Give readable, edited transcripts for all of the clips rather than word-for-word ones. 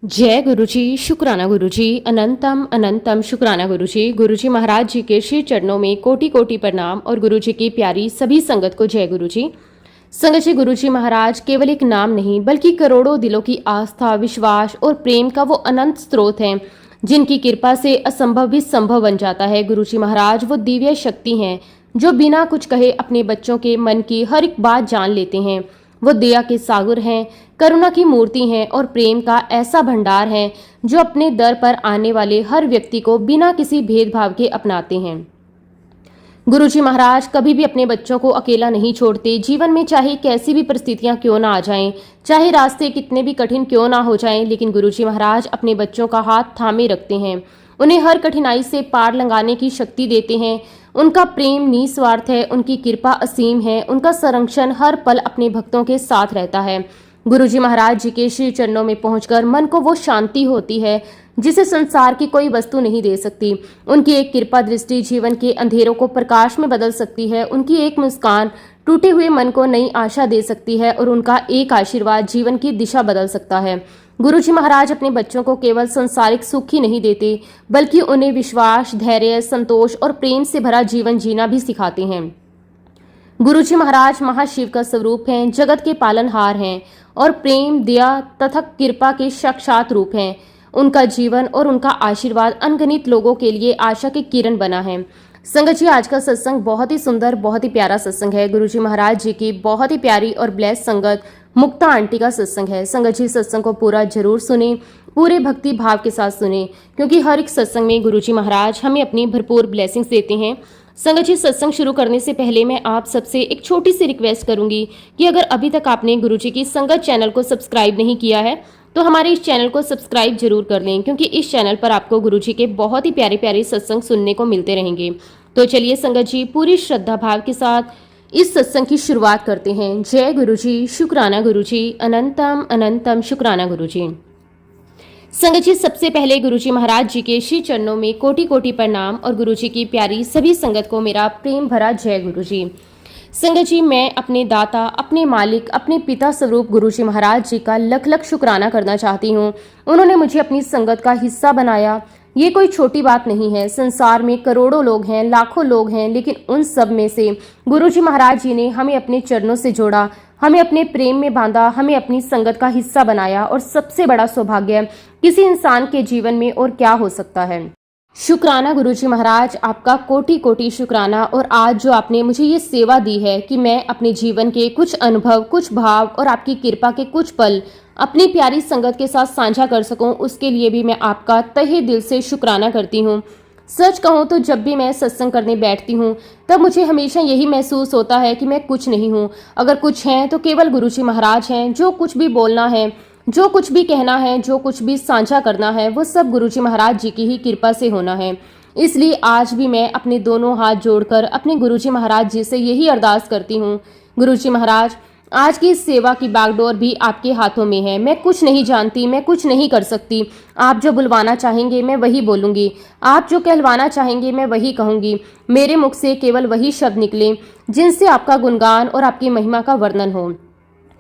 जय गुरुजी, शुक्राना गुरुजी, अनंतम अनंतम शुक्राना गुरुजी। गुरुजी महाराज जी के श्री चरणों में कोटि कोटि प्रणाम और गुरुजी की प्यारी सभी संगत को जय गुरुजी। संगत जी, गुरुजी महाराज केवल एक नाम नहीं बल्कि करोड़ों दिलों की आस्था, विश्वास और प्रेम का वो अनंत स्रोत हैं जिनकी कृपा से असंभव भी संभव बन जाता है। गुरुजी महाराज वो दिव्य शक्ति हैं जो बिना कुछ कहे अपने बच्चों के मन की हर एक बात जान लेते हैं। वो दया के सागर हैं, करुणा की मूर्ति हैं और प्रेम का ऐसा भंडार है जो अपने दर पर आने वाले हर व्यक्ति को बिना किसी भेदभाव के अपनाते हैं। गुरुजी महाराज कभी भी अपने बच्चों को अकेला नहीं छोड़ते। जीवन में चाहे कैसी भी परिस्थितियां क्यों ना आ जाएं, चाहे रास्ते कितने भी कठिन क्यों ना हो जाएं, लेकिन गुरुजी महाराज अपने बच्चों का हाथ थामे रखते हैं, उन्हें हर कठिनाई से पार लंघाने की शक्ति देते हैं। उनका प्रेम निस्वार्थ है, उनकी कृपा असीम है, उनका संरक्षण हर पल अपने भक्तों के साथ रहता है। गुरुजी महाराज जी के श्री चरणों में पहुंचकर मन को वो शांति होती है जिसे संसार की कोई वस्तु नहीं दे सकती। उनकी एक कृपा दृष्टि जीवन के अंधेरों को प्रकाश में बदल सकती है। उनकी एक मुस्कान टूटे हुए मन को नई आशा दे सकती है और उनका एक आशीर्वाद जीवन की दिशा बदल सकता है। गुरुजी महाराज अपने बच्चों को केवल संसारिक सुख ही नहीं देते बल्कि उन्हें विश्वास, धैर्य, संतोष और प्रेम से भरा जीवन जीना भी सिखाते हैं। गुरुजी महाराज महाशिव का स्वरूप हैं, जगत के पालनहार हैं और प्रेम, दया तथा कृपा के साक्षात रूप हैं। उनका जीवन और उनका आशीर्वाद अनगिनत लोगों के लिए आशा की किरण बना है। संगत जी, आज का सत्संग बहुत ही सुंदर, बहुत ही प्यारा सत्संग है। गुरुजी महाराज जी की बहुत ही प्यारी और ब्लेस संगत मुक्ता आंटी का सत्संग है। संगत जी, सत्संग को पूरा जरूर सुने, पूरे भक्ति भाव के साथ सुने, क्योंकि हर एक सत्संग में गुरुजी महाराज हमें अपनी भरपूर ब्लेसिंग्स देते हैं। संगत जी, सत्संग शुरू करने से पहले मैं आप सबसे एक छोटी सी रिक्वेस्ट करूंगी कि अगर अभी तक आपने गुरुजी की संगत चैनल को सब्सक्राइब नहीं किया है तो हमारे इस चैनल को सब्सक्राइब जरूर कर लें, क्योंकि इस चैनल पर आपको गुरुजी के बहुत ही प्यारे प्यारे सत्संग सुनने को मिलते रहेंगे। तो चलिए संगत जी, पूरी श्रद्धा भाव के साथ इस सत्संग की शुरुआत करते हैं। जय गुरुजी, शुक्राना गुरुजी, अनंतम अनंतम शुक्राना गुरुजी। संगत जी, सबसे पहले गुरुजी महाराज जी के श्री चरणों में कोटि कोटि प्रणाम और गुरुजी की प्यारी सभी संगत को मेरा प्रेम भरा जय गुरुजी। संगत जी, मैं अपने दाता, अपने मालिक, अपने पिता स्वरूप गुरुजी महाराज जी का लख लख शुक्राना करना चाहती हूँ। उन्होंने मुझे अपनी संगत का हिस्सा बनाया। ये कोई छोटी बात नहीं है। संसार में करोड़ों लोग हैं, लाखों लोग हैं, लेकिन उन सब में से गुरुजी महाराज जी ने हमें अपने चरणों से जोड़ा, हमें अपने प्रेम में बांधा, हमें अपनी संगत का हिस्सा बनाया। और सबसे बड़ा सौभाग्य किसी इंसान के जीवन में और क्या हो सकता है। शुक्राना गुरुजी महाराज, आपका कोटि कोटि शुक्राना। और आज जो आपने मुझे ये सेवा दी है कि मैं अपने जीवन के कुछ अनुभव, कुछ भाव और आपकी कृपा के कुछ पल अपनी प्यारी संगत के साथ साझा कर सकूं, उसके लिए भी मैं आपका तहे दिल से शुक्राना करती हूँ। सच कहूँ तो जब भी मैं सत्संग करने बैठती हूँ तब मुझे हमेशा यही महसूस होता है कि मैं कुछ नहीं हूँ। अगर कुछ हैं तो केवल गुरुजी महाराज हैं। जो कुछ भी बोलना है, जो कुछ भी कहना है, जो कुछ भी साझा करना है, वो सब गुरुजी महाराज जी की ही कृपा से होना है। इसलिए आज भी मैं अपने दोनों हाथ जोड़कर अपने गुरुजी महाराज जी से यही अरदास करती हूँ। गुरुजी महाराज, आज की इस सेवा की बागडोर भी आपके हाथों में है। मैं कुछ नहीं जानती, मैं कुछ नहीं कर सकती। आप जो बुलवाना चाहेंगे मैं वही बोलूँगी, आप जो कहलवाना चाहेंगे मैं वही कहूँगी। मेरे मुख से केवल वही शब्द निकले जिनसे आपका गुणगान और आपकी महिमा का वर्णन हो।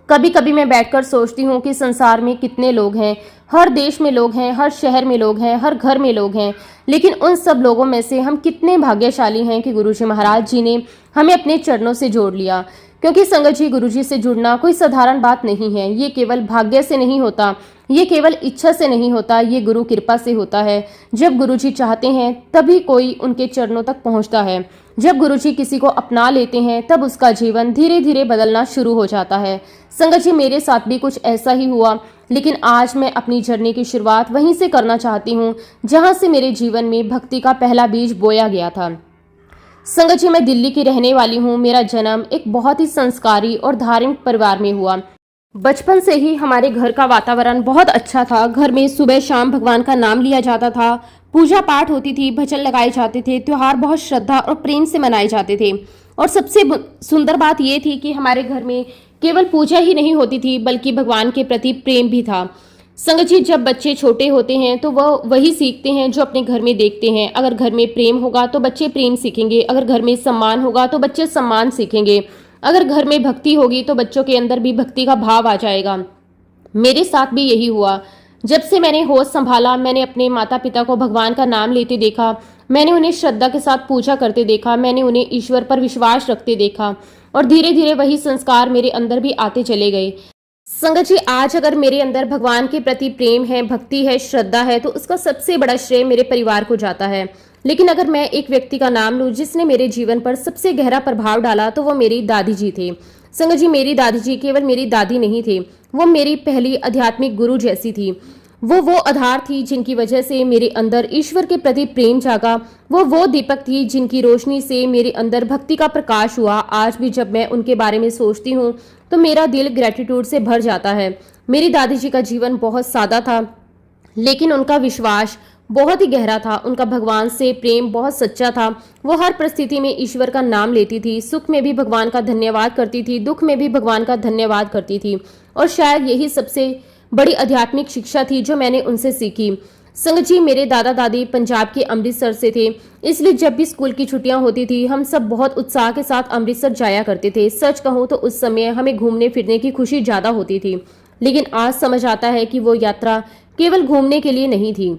कभी कभी मैं बैठकर सोचती हूँ कि संसार में कितने लोग हैं, हर देश में लोग हैं, हर शहर में लोग हैं, हर घर में लोग हैं, लेकिन उन सब लोगों में से हम कितने भाग्यशाली हैं कि गुरुजी महाराज जी ने हमें अपने चरणों से जोड़ लिया। क्योंकि संगत जी, गुरुजी से जुड़ना कोई साधारण बात नहीं है। ये केवल भाग्य से नहीं होता, ये केवल इच्छा से नहीं होता, ये गुरु कृपा से होता है। जब गुरुजी चाहते हैं तभी कोई उनके चरणों तक पहुंचता है। जब गुरुजी किसी को अपना लेते हैं तब उसका जीवन धीरे धीरे बदलना शुरू हो जाता है। संगत जी, मेरे साथ भी कुछ ऐसा ही हुआ, लेकिन आज मैं अपनी जर्नी की शुरुआत वहीं से करना चाहती हूँ जहाँ से मेरे जीवन में भक्ति का पहला बीज बोया गया था। संगत जी, मैं दिल्ली की रहने वाली हूँ। मेरा जन्म एक बहुत ही संस्कारी और धार्मिक परिवार में हुआ। बचपन से ही हमारे घर का वातावरण बहुत अच्छा था। घर में सुबह शाम भगवान का नाम लिया जाता था, पूजा पाठ होती थी, भजन लगाए जाते थे, त्योहार बहुत श्रद्धा और प्रेम से मनाए जाते थे। और सबसे सुंदर बात यह थी कि हमारे घर में केवल पूजा ही नहीं होती थी बल्कि भगवान के प्रति प्रेम भी था। संगत जी, जब बच्चे छोटे होते हैं तो वह वही सीखते हैं जो अपने घर में देखते हैं। अगर घर में प्रेम होगा तो बच्चे प्रेम सीखेंगे, अगर घर में सम्मान होगा तो बच्चे सम्मान सीखेंगे, अगर घर में भक्ति होगी तो बच्चों के अंदर भी भक्ति का भाव आ जाएगा। मेरे साथ भी यही हुआ। जब से मैंने होश संभाला, मैंने अपने माता पिता को भगवान का नाम लेते देखा, मैंने उन्हें श्रद्धा के साथ पूजा करते देखा, मैंने उन्हें ईश्वर पर विश्वास रखते देखा और धीरे धीरे वही संस्कार मेरे अंदर भी आते चले गए। संगत जी, आज अगर मेरे अंदर भगवान के प्रति प्रेम है, भक्ति है, श्रद्धा है, तो उसका सबसे बड़ा श्रेय मेरे परिवार को जाता है। लेकिन अगर मैं एक व्यक्ति का नाम लूं जिसने मेरे जीवन पर सबसे गहरा प्रभाव डाला, तो वो मेरी दादी जी थे। संगत जी, मेरी दादी जी केवल मेरी दादी नहीं थे, वो मेरी पहली आध्यात्मिक गुरु जैसी थी। वो आधार थी जिनकी वजह से मेरे अंदर ईश्वर के प्रति प्रेम जागा। वो दीपक थी जिनकी रोशनी से मेरे अंदर भक्ति का प्रकाश हुआ। आज भी जब मैं उनके बारे में सोचती हूँ तो मेरा दिल ग्रेटिट्यूड से भर जाता है। मेरी दादी जी का जीवन बहुत सादा था, लेकिन उनका विश्वास बहुत ही गहरा था। उनका भगवान से प्रेम बहुत सच्चा था। वो हर परिस्थिति में ईश्वर का नाम लेती थी। सुख में भी भगवान का धन्यवाद करती थी, दुख में भी भगवान का धन्यवाद करती थी। और शायद यही सबसे बड़ी आध्यात्मिक शिक्षा थी जो मैंने उनसे सीखी। संगत जी, मेरे दादा दादी पंजाब के अमृतसर से थे, इसलिए जब भी स्कूल की छुट्टियां होती थी हम सब बहुत उत्साह के साथ अमृतसर जाया करते थे। सच कहूँ तो उस समय हमें घूमने फिरने की खुशी ज्यादा होती थी, लेकिन आज समझ आता है कि वो यात्रा केवल घूमने के लिए नहीं थी,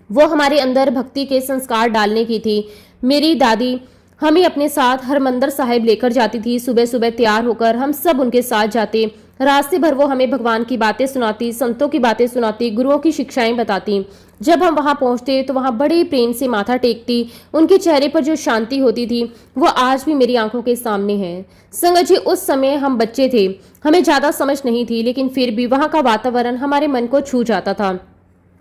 वो हमारे अंदर भक्ति के संस्कार डालने की थी। मेरी दादी हमें अपने साथ हरमंदिर साहिब लेकर जाती थी। सुबह सुबह तैयार होकर हम सब उनके साथ जाते। रास्ते भर वो हमें भगवान की बातें सुनाती, संतों की बातें सुनाती, गुरुओं की शिक्षाएं बताती। जब हम वहां पहुंचते तो वहां बड़े प्रेम से माथा टेकती। उनके चेहरे पर जो शांति होती थी वो आज भी मेरी आंखों के सामने है। संगत जी, उस समय हम बच्चे थे, हमें ज्यादा समझ नहीं थी, लेकिन फिर भी वहां का वातावरण हमारे मन को छू जाता था।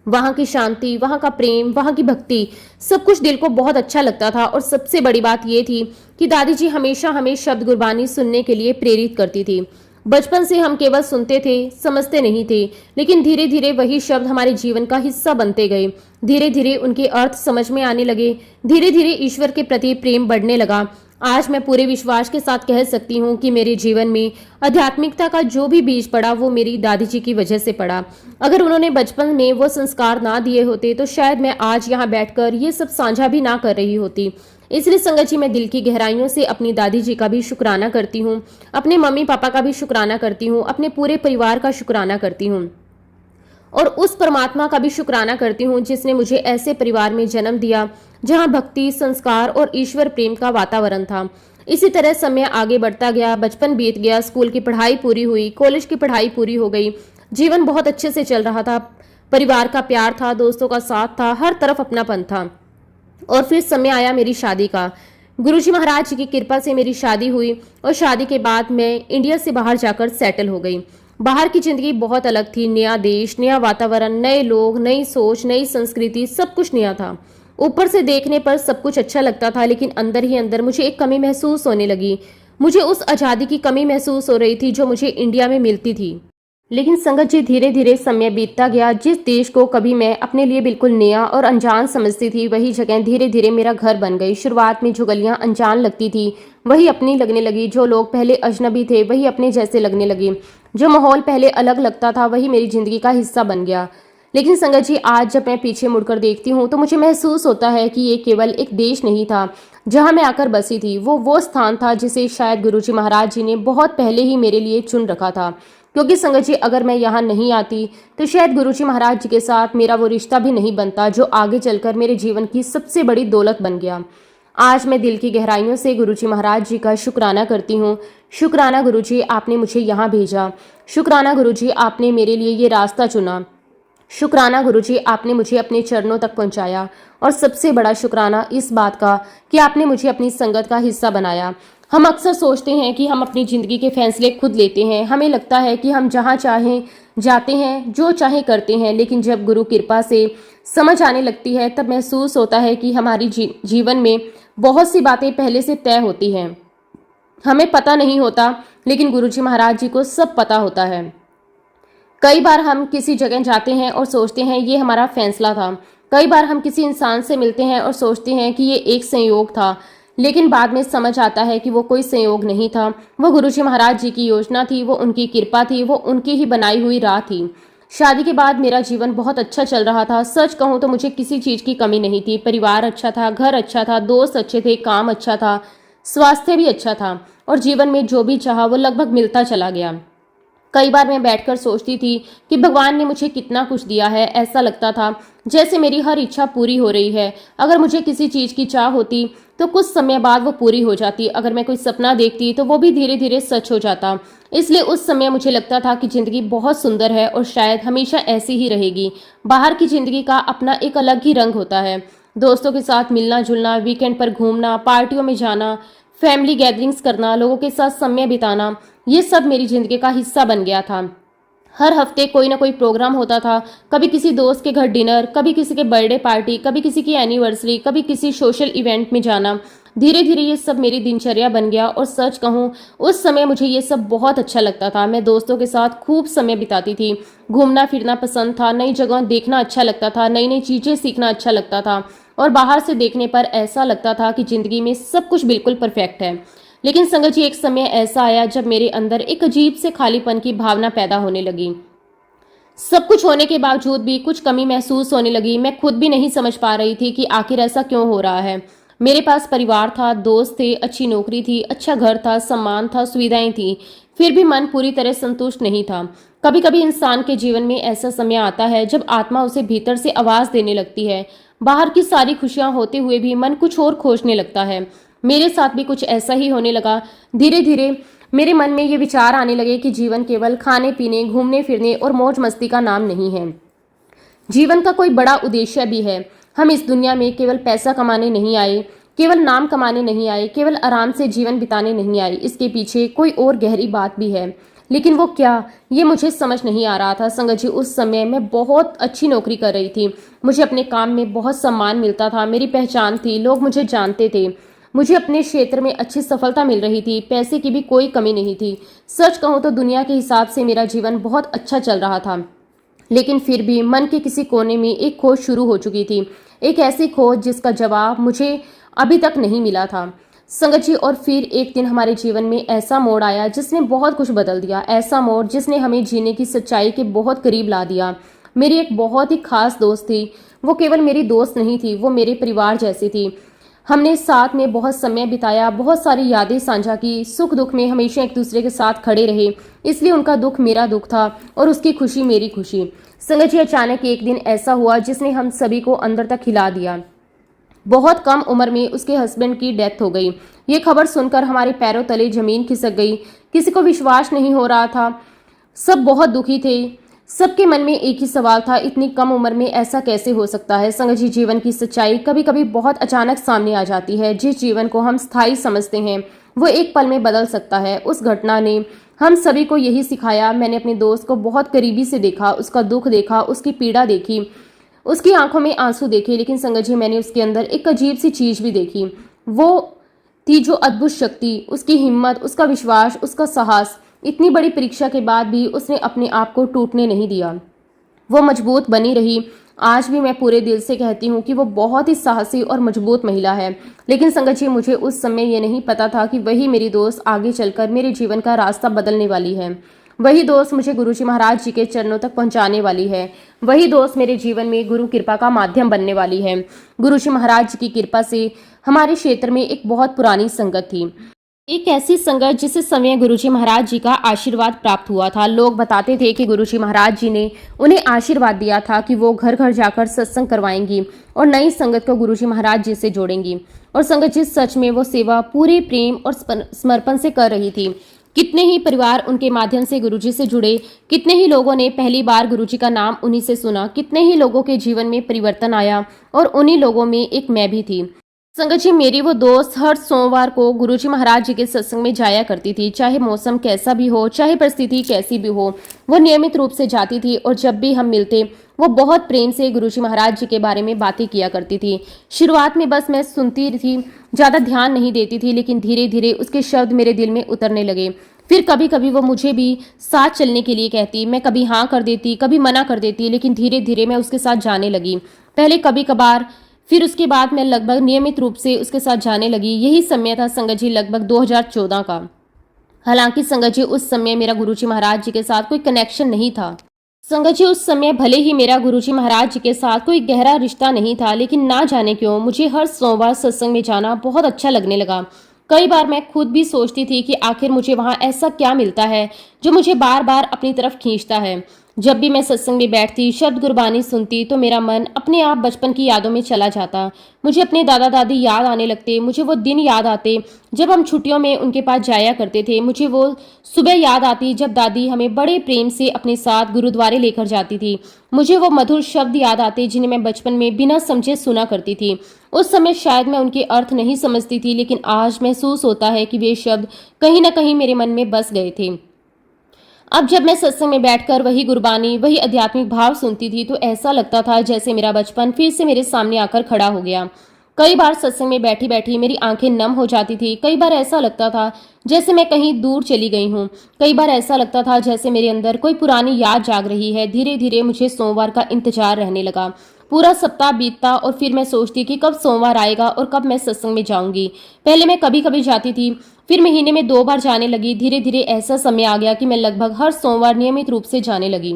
वहां की शांति, वहां का प्रेम, वहां की भक्ति, सब कुछ दिल को बहुत अच्छा लगता था। और सबसे बड़ी बात यह थी कि दादी जी हमेशा हमें शब्द गुरबानी सुनने के लिए प्रेरित करती थी। बचपन से हम केवल सुनते थे, समझते नहीं थे, लेकिन धीरे धीरे वही शब्द हमारे जीवन का हिस्सा बनते गए। धीरे धीरे उनके अर्थ समझ में आने लगे, धीरे धीरे ईश्वर के प्रति प्रेम बढ़ने लगा। आज मैं पूरे विश्वास के साथ कह सकती हूँ कि मेरे जीवन में आध्यात्मिकता का जो भी बीज पड़ा वो मेरी दादी जी की वजह से पड़ा। अगर उन्होंने बचपन में वो संस्कार ना दिए होते तो शायद मैं आज यहाँ बैठकर ये सब साझा भी ना कर रही होती। इसलिए संगत जी, मैं दिल की गहराइयों से अपनी दादी जी का भी शुक्राना करती हूँ, अपने मम्मी पापा का भी शुक्राना करती हूँ, अपने पूरे परिवार का शुक्राना करती हूँ और उस परमात्मा का भी शुक्राना करती हूँ जिसने मुझे ऐसे परिवार में जन्म दिया जहाँ भक्ति, संस्कार और ईश्वर प्रेम का वातावरण था। इसी तरह समय आगे बढ़ता गया, बचपन बीत गया, स्कूल की पढ़ाई पूरी हुई, कॉलेज की पढ़ाई पूरी हो गई, जीवन बहुत अच्छे से चल रहा था, परिवार का प्यार था, दोस्तों का साथ था, हर तरफ अपनापन था। और फिर समय आया मेरी शादी का। गुरुजी महाराज जी की कृपा से मेरी शादी हुई और शादी के बाद मैं इंडिया से बाहर जाकर सेटल हो गई। बाहर की जिंदगी बहुत अलग थी, नया देश, नया वातावरण, नए लोग, नई सोच, नई संस्कृति, सब कुछ नया था। ऊपर से देखने पर सब कुछ अच्छा लगता था, लेकिन अंदर ही अंदर मुझे एक कमी महसूस होने लगी। मुझे उस आज़ादी की कमी महसूस हो रही थी जो मुझे इंडिया में मिलती थी। लेकिन संगत जी, धीरे धीरे समय बीतता गया। जिस देश को कभी मैं अपने लिए बिल्कुल नया और अनजान समझती थी, वही जगह धीरे धीरे मेरा घर बन गई। शुरुआत में जो गलियां अनजान लगती थी वही अपनी लगने लगी, जो लोग पहले अजनबी थे वही अपने जैसे लगने लगे, जो माहौल पहले अलग लगता था वही मेरी जिंदगी का हिस्सा बन गया। लेकिन संगत जी, आज जब मैं पीछे मुड़कर देखती हूँ तो मुझे महसूस होता है कि ये केवल एक देश नहीं था जहाँ मैं आकर बसी थी, वो स्थान था जिसे शायद गुरुजी महाराज जी ने बहुत पहले ही मेरे लिए चुन रखा था। क्योंकि संगत जी, अगर मैं यहाँ नहीं आती तो शायद गुरुजी महाराज जी के साथ मेरा वो रिश्ता भी नहीं बनता जो आगे चलकर मेरे जीवन की सबसे बड़ी दौलत बन गया। आज मैं दिल की गहराइयों से गुरुजी महाराज जी का शुक्राना करती हूँ। शुक्राना गुरुजी, आपने मुझे यहाँ भेजा। शुक्राना गुरुजी, आपने मेरे लिए ये रास्ता चुना। शुक्राना गुरुजी, आपने मुझे अपने चरणों तक पहुंचाया। और सबसे बड़ा शुक्राना इस बात का कि आपने मुझे अपनी संगत का हिस्सा बनाया। हम अक्सर सोचते हैं कि हम अपनी ज़िंदगी के फैसले खुद लेते हैं, हमें लगता है कि हम जहाँ चाहें जाते हैं, जो चाहे करते हैं, लेकिन जब गुरु कृपा से समझ आने लगती है तब महसूस होता है कि हमारी जीवन में बहुत सी बातें पहले से तय होती हैं। हमें पता नहीं होता, लेकिन गुरुजी महाराज जी को सब पता होता है। कई बार हम किसी जगह जाते हैं और सोचते हैं ये हमारा फैसला था। कई बार हम किसी इंसान से मिलते हैं और सोचते हैं कि ये एक संयोग था, लेकिन बाद में समझ आता है कि वो कोई संयोग नहीं था, वो गुरुजी महाराज जी की योजना थी, वो उनकी कृपा थी, वो उनकी ही बनाई हुई राह थी। शादी के बाद मेरा जीवन बहुत अच्छा चल रहा था। सच कहूँ तो मुझे किसी चीज़ की कमी नहीं थी। परिवार अच्छा था, घर अच्छा था, दोस्त अच्छे थे, काम अच्छा था, स्वास्थ्य भी अच्छा था और जीवन में जो भी चाहा वो लगभग मिलता चला गया। कई बार मैं बैठकर सोचती थी कि भगवान ने मुझे कितना कुछ दिया है। ऐसा लगता था जैसे मेरी हर इच्छा पूरी हो रही है। अगर मुझे किसी चीज़ की चाह होती तो कुछ समय बाद वो पूरी हो जाती। अगर मैं कोई सपना देखती तो वो भी धीरे धीरे सच हो जाता। इसलिए उस समय मुझे लगता था कि ज़िंदगी बहुत सुंदर है और शायद हमेशा ऐसी ही रहेगी। बाहर की ज़िंदगी का अपना एक अलग ही रंग होता है। दोस्तों के साथ मिलना जुलना, वीकेंड पर घूमना, पार्टियों में जाना, फैमिली गैदरिंग्स करना, लोगों के साथ समय बिताना, ये सब मेरी ज़िंदगी का हिस्सा बन गया था। हर हफ्ते कोई ना कोई प्रोग्राम होता था। कभी किसी दोस्त के घर डिनर, कभी किसी के बर्थडे पार्टी, कभी किसी की एनिवर्सरी, कभी किसी सोशल इवेंट में जाना। धीरे धीरे ये सब मेरी दिनचर्या बन गया और सच कहूँ उस समय मुझे ये सब बहुत अच्छा लगता था। मैं दोस्तों के साथ खूब समय बिताती थी। घूमना फिरना पसंद था, नई जगह देखना अच्छा लगता था, नई नई चीज़ें सीखना अच्छा लगता था और बाहर से देखने पर ऐसा लगता था कि ज़िंदगी में सब कुछ बिल्कुल परफेक्ट है। लेकिन संगत जी, एक समय ऐसा आया जब मेरे अंदर एक अजीब से खालीपन की भावना पैदा होने लगी। सब कुछ होने के बावजूद भी कुछ कमी महसूस होने लगी। मैं खुद भी नहीं समझ पा रही थी कि आखिर ऐसा क्यों हो रहा है। मेरे पास परिवार था, दोस्त थे, अच्छी नौकरी थी, अच्छा घर था, सम्मान था, सुविधाएं थी, फिर भी मन पूरी तरह संतुष्ट नहीं था। कभी कभी इंसान के जीवन में ऐसा समय आता है जब आत्मा उसे भीतर से आवाज देने लगती है। बाहर की सारी खुशियां होते हुए भी मन कुछ और खोजने लगता है। मेरे साथ भी कुछ ऐसा ही होने लगा। धीरे धीरे मेरे मन में ये विचार आने लगे कि जीवन केवल खाने पीने, घूमने फिरने और मौज मस्ती का नाम नहीं है। जीवन का कोई बड़ा उद्देश्य भी है। हम इस दुनिया में केवल पैसा कमाने नहीं आए, केवल नाम कमाने नहीं आए, केवल आराम से जीवन बिताने नहीं आए। इसके पीछे कोई और गहरी बात भी है। लेकिन वो क्या, ये मुझे समझ नहीं आ रहा था। संगत जी, उस समय मैं बहुत अच्छी नौकरी कर रही थी। मुझे अपने काम में बहुत सम्मान मिलता था, मेरी पहचान थी, लोग मुझे जानते थे। मुझे अपने क्षेत्र में अच्छी सफलता मिल रही थी, पैसे की भी कोई कमी नहीं थी। सच कहूँ तो दुनिया के हिसाब से मेरा जीवन बहुत अच्छा चल रहा था। लेकिन फिर भी मन के किसी कोने में एक खोज शुरू हो चुकी थी। एक ऐसी खोज जिसका जवाब मुझे अभी तक नहीं मिला था। संगत जी, और फिर एक दिन हमारे जीवन में ऐसा मोड़ आया जिसने बहुत कुछ बदल दिया। ऐसा मोड़ जिसने हमें जीने की सच्चाई के बहुत करीब ला दिया। मेरी एक बहुत ही खास दोस्त थी। वो केवल मेरी दोस्त नहीं थी, वो मेरे परिवार जैसी थी। हमने साथ में बहुत समय बिताया, बहुत सारी यादें साझा की, सुख दुख में हमेशा एक दूसरे के साथ खड़े रहे। इसलिए उनका दुख मेरा दुख था और उसकी खुशी मेरी खुशी। संगत जी, अचानक एक दिन ऐसा हुआ जिसने हम सभी को अंदर तक हिला दिया। बहुत कम उम्र में उसके हस्बैंड की डेथ हो गई। ये खबर सुनकर हमारे पैरों तले जमीन खिसक गई। किसी को विश्वास नहीं हो रहा था। सब बहुत दुखी थे। सबके मन में एक ही सवाल था, इतनी कम उम्र में ऐसा कैसे हो सकता है। संगत जी, जीवन की सच्चाई कभी कभी बहुत अचानक सामने आ जाती है। जिस जीवन को हम स्थायी समझते हैं वो एक पल में बदल सकता है। उस घटना ने हम सभी को यही सिखाया। मैंने अपने दोस्त को बहुत करीबी से देखा, उसका दुख देखा, उसकी पीड़ा देखी, उसकी आंखों में आंसू देखे। लेकिन संगत जी, मैंने उसके अंदर एक अजीब सी चीज भी देखी। वो थी जो अद्भुत शक्ति, उसकी हिम्मत, उसका विश्वास, उसका साहस। इतनी बड़ी परीक्षा के बाद भी उसने अपने आप को टूटने नहीं दिया। वो मजबूत बनी रही। आज भी मैं पूरे दिल से कहती हूँ कि वो बहुत ही साहसी और मजबूत महिला है। लेकिन संगत जी, मुझे उस समय ये नहीं पता था कि वही मेरी दोस्त आगे चलकर मेरे जीवन का रास्ता बदलने वाली है। वही दोस्त मुझे गुरुजी महाराज जी के चरणों तक पहुंचाने वाली है। वही दोस्त मेरे जीवन में गुरु कृपा का माध्यम बनने वाली है। गुरुजी महाराज जी की कृपा से हमारे क्षेत्र में एक बहुत पुरानी संगत थी। एक ऐसी संगत जिसे समय गुरुजी महाराज जी का आशीर्वाद प्राप्त हुआ था। लोग बताते थे कि गुरुजी महाराज जी ने उन्हें आशीर्वाद दिया था कि वो घर घर जाकर सत्संग करवाएंगी और नई संगत को गुरुजी महाराज जी से जोड़ेंगी। और संगत जी, सच में वो सेवा पूरे प्रेम और समर्पण से कर रही थी। कितने ही परिवार उनके माध्यम से गुरुजी से जुड़े, कितने ही लोगों ने पहली बार गुरुजी का नाम उन्हीं से सुना, कितने ही लोगों के जीवन में परिवर्तन आया और उन्हीं लोगों में एक मैं भी थी। संगत जी, मेरी वो दोस्त हर सोमवार को गुरुजी महाराज जी के सत्संग में जाया करती थी। चाहे मौसम कैसा भी हो, चाहे परिस्थिति कैसी भी हो, वो नियमित रूप से जाती थी। और जब भी हम मिलते वो बहुत प्रेम से गुरुजी महाराज जी के बारे में बातें किया करती थी। शुरुआत में बस मैं सुनती थी, ज़्यादा ध्यान नहीं देती थी, लेकिन धीरे धीरे उसके शब्द मेरे दिल में उतरने लगे। फिर कभी कभी वो मुझे भी साथ चलने के लिए कहती। मैं कभी हाँ कर देती, कभी मना कर देती, लेकिन धीरे धीरे मैं उसके साथ जाने लगी। पहले कभी कभार, फिर उसके बाद मैं लगभग नियमित रूप से उसके साथ जाने लगी। यही समय था संगत जी लगभग 2014 का। हालांकि संगत जी, उस समय मेरा गुरुजी महाराज जी के साथ कोई कनेक्शन नहीं था। संगत जी, उस समय भले ही मेरा गुरुजी महाराज जी के साथ कोई गहरा रिश्ता नहीं था, लेकिन ना जाने क्यों मुझे हर सोमवार सत्संग में जाना बहुत अच्छा लगने लगा। कई बार मैं खुद भी सोचती थी कि आखिर मुझे वहां ऐसा क्या मिलता है जो मुझे बार बार अपनी तरफ खींचता है। जब भी मैं सत्संग में बैठती, शब्द गुरबानी सुनती तो मेरा मन अपने आप बचपन की यादों में चला जाता। मुझे अपने दादा दादी याद आने लगते, मुझे वो दिन याद आते जब हम छुट्टियों में उनके पास जाया करते थे। मुझे वो सुबह याद आती जब दादी हमें बड़े प्रेम से अपने साथ गुरुद्वारे लेकर जाती थी। मुझे वो मधुर शब्द याद आते जिन्हें मैं बचपन में बिना समझे सुना करती थी। उस समय शायद मैं उनके अर्थ नहीं समझती थी, लेकिन आज महसूस होता है कि वे शब्द कहीं ना कहीं मेरे मन में बस गए थे। अब जब मैं सत्संग में बैठकर वही गुरबानी, वही आध्यात्मिक भाव सुनती थी तो ऐसा लगता था जैसे मेरा बचपन फिर से मेरे सामने आकर खड़ा हो गया। कई बार सत्संग में बैठी बैठी मेरी आंखें नम हो जाती थी। कई बार ऐसा लगता था जैसे मैं कहीं दूर चली गई हूँ। कई बार ऐसा लगता था जैसे मेरे अंदर कोई पुरानी याद जाग रही है। धीरे धीरे मुझे सोमवार का इंतजार रहने लगा। पूरा सप्ताह बीतता और फिर मैं सोचती कि कब सोमवार आएगा और कब मैं सत्संग में जाऊंगी। पहले मैं कभी कभी जाती थी, फिर महीने में 2 बार जाने लगी। धीरे धीरे ऐसा समय आ गया कि मैं लगभग हर सोमवार नियमित रूप से जाने लगी।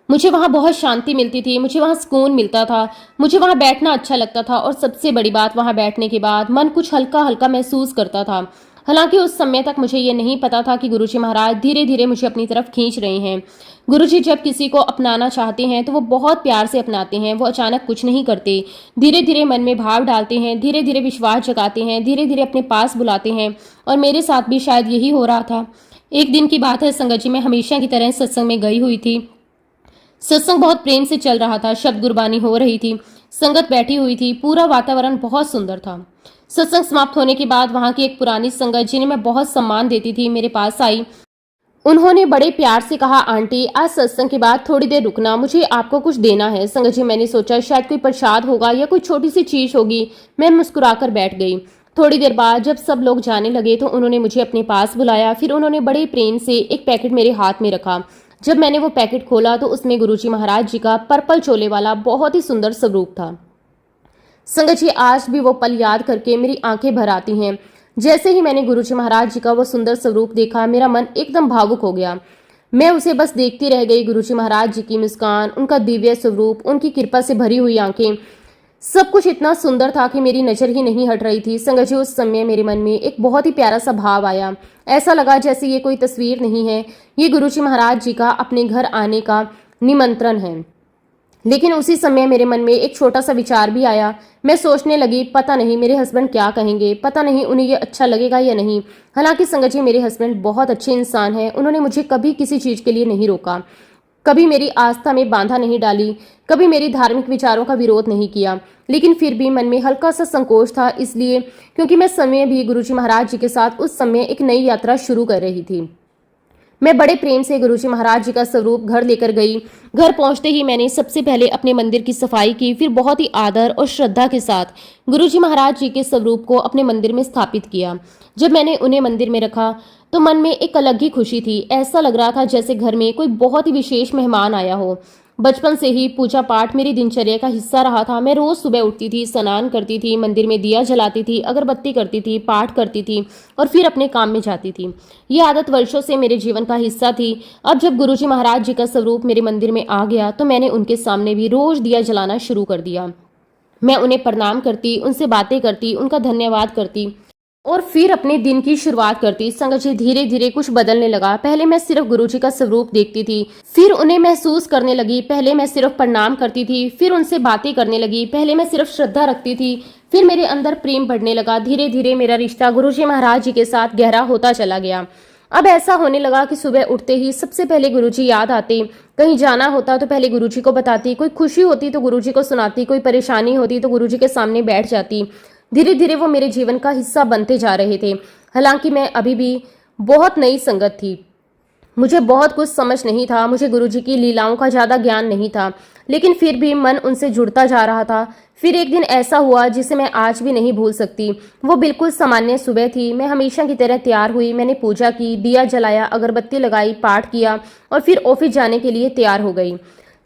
मुझे वहाँ बहुत शांति मिलती थी, मुझे वहाँ सुकून मिलता था, मुझे वहाँ बैठना अच्छा लगता था और सबसे बड़ी बात, वहाँ बैठने के बाद मन कुछ हल्का हल्का महसूस करता था। हालांकि उस समय तक मुझे ये नहीं पता था कि गुरुजी महाराज धीरे धीरे मुझे अपनी तरफ खींच रहे हैं। गुरुजी जब किसी को अपनाना चाहते हैं तो वो बहुत प्यार से अपनाते हैं। वो अचानक कुछ नहीं करते, धीरे धीरे मन में भाव डालते हैं, धीरे धीरे विश्वास जगाते हैं, धीरे धीरे अपने पास बुलाते हैं। और मेरे साथ भी शायद यही हो रहा था। एक दिन की बात है, संगत जी मैं हमेशा की तरह सत्संग में गई हुई थी। सत्संग बहुत प्रेम से चल रहा था, शब्द गुरबानी हो रही थी, संगत बैठी हुई थी, पूरा वातावरण बहुत सुंदर था। सत्संग समाप्त होने के बाद वहां की एक पुरानी संगत जिन्हें मैं बहुत सम्मान देती थी मेरे पास आई। उन्होंने बड़े प्यार से कहा, आंटी आज सत्संग के बाद थोड़ी देर रुकना, मुझे आपको कुछ देना है। संगत जी मैंने सोचा शायद कोई प्रसाद होगा या कोई छोटी सी चीज होगी। मैं मुस्कुराकर बैठ गई। थोड़ी देर बाद जब सब लोग जाने लगे तो उन्होंने मुझे अपने पास बुलाया। फिर उन्होंने बड़े प्रेम से एक पैकेट मेरे हाथ में रखा। जब मैंने वो पैकेट खोला तो उसमें गुरुजी महाराज जी का पर्पल चोले वाला बहुत ही सुंदर स्वरूप था। संगत जी आज भी वो पल याद करके मेरी आंखें भर आती हैं। जैसे ही मैंने गुरुजी महाराज जी का वो सुंदर स्वरूप देखा, मेरा मन एकदम भावुक हो गया। मैं उसे बस देखती रह गई। गुरुजी महाराज जी की मुस्कान, उनका दिव्य स्वरूप, उनकी कृपा से भरी हुई आंखें, सब कुछ इतना सुंदर था कि मेरी नजर ही नहीं हट रही थी। संगत जी उस समय मेरे मन में एक बहुत ही प्यारा सा भाव आया। ऐसा लगा जैसे ये कोई तस्वीर नहीं है, ये गुरुजी महाराज जी का अपने घर आने का निमंत्रण है। लेकिन उसी समय मेरे मन में एक छोटा सा विचार भी आया। मैं सोचने लगी, पता नहीं मेरे हस्बैंड क्या कहेंगे, पता नहीं उन्हें ये अच्छा लगेगा या नहीं। हालांकि संगत जी मेरे हस्बैंड बहुत अच्छे इंसान हैं। उन्होंने मुझे कभी किसी चीज़ के लिए नहीं रोका, कभी मेरी आस्था में बाधा नहीं डाली, कभी मेरी धार्मिक विचारों का विरोध नहीं किया। लेकिन फिर भी मन में हल्का सा संकोच था, इसलिए क्योंकि मैं समय भी गुरुजी महाराज जी के साथ उस समय एक नई यात्रा शुरू कर रही थी। मैं बड़े प्रेम से गुरुजी महाराज जी का स्वरूप घर लेकर गई। घर पहुंचते ही मैंने सबसे पहले अपने मंदिर की सफाई की, फिर बहुत ही आदर और श्रद्धा के साथ गुरुजी महाराज जी के स्वरूप को अपने मंदिर में स्थापित किया। जब मैंने उन्हें मंदिर में रखा तो मन में एक अलग ही खुशी थी। ऐसा लग रहा था जैसे घर में कोई बहुत ही विशेष मेहमान आया हो। बचपन से ही पूजा पाठ मेरी दिनचर्या का हिस्सा रहा था। मैं रोज सुबह उठती थी, स्नान करती थी, मंदिर में दिया जलाती थी, अगरबत्ती करती थी, पाठ करती थी और फिर अपने काम में जाती थी। ये आदत वर्षों से मेरे जीवन का हिस्सा थी। अब जब गुरुजी महाराज जी का स्वरूप मेरे मंदिर में आ गया तो मैंने उनके सामने भी रोज दिया जलाना शुरू कर दिया। मैं उन्हें प्रणाम करती, उनसे बातें करती, उनका धन्यवाद करती और फिर अपने दिन की शुरुआत करती। संगत जी धीरे धीरे कुछ बदलने लगा। पहले मैं सिर्फ गुरुजी का स्वरूप देखती थी, फिर उन्हें महसूस करने लगी। पहले मैं सिर्फ प्रणाम करती थी, फिर उनसे बातें करने लगी। पहले मैं सिर्फ श्रद्धा रखती थी, फिर मेरे अंदर प्रेम बढ़ने लगा। धीरे धीरे मेरा रिश्ता गुरुजी महाराज जी के साथ गहरा होता चला गया। अब ऐसा होने लगा कि सुबह उठते ही सबसे पहले गुरुजी याद आते। कहीं जाना होता तो पहले गुरुजी को बताती, कोई खुशी होती तो गुरुजी को सुनाती, कोई परेशानी होती तो गुरुजी के सामने बैठ जाती। धीरे धीरे वो मेरे जीवन का हिस्सा बनते जा रहे थे। हालांकि मैं अभी भी बहुत नई संगत थी, मुझे बहुत कुछ समझ नहीं था, मुझे गुरुजी की लीलाओं का ज़्यादा ज्ञान नहीं था, लेकिन फिर भी मन उनसे जुड़ता जा रहा था। फिर एक दिन ऐसा हुआ जिसे मैं आज भी नहीं भूल सकती। वो बिल्कुल सामान्य सुबह थी। मैं हमेशा की तरह तैयार हुई, मैंने पूजा की, दिया जलाया, अगरबत्ती लगाई, पाठ किया और फिर ऑफिस जाने के लिए तैयार हो गई।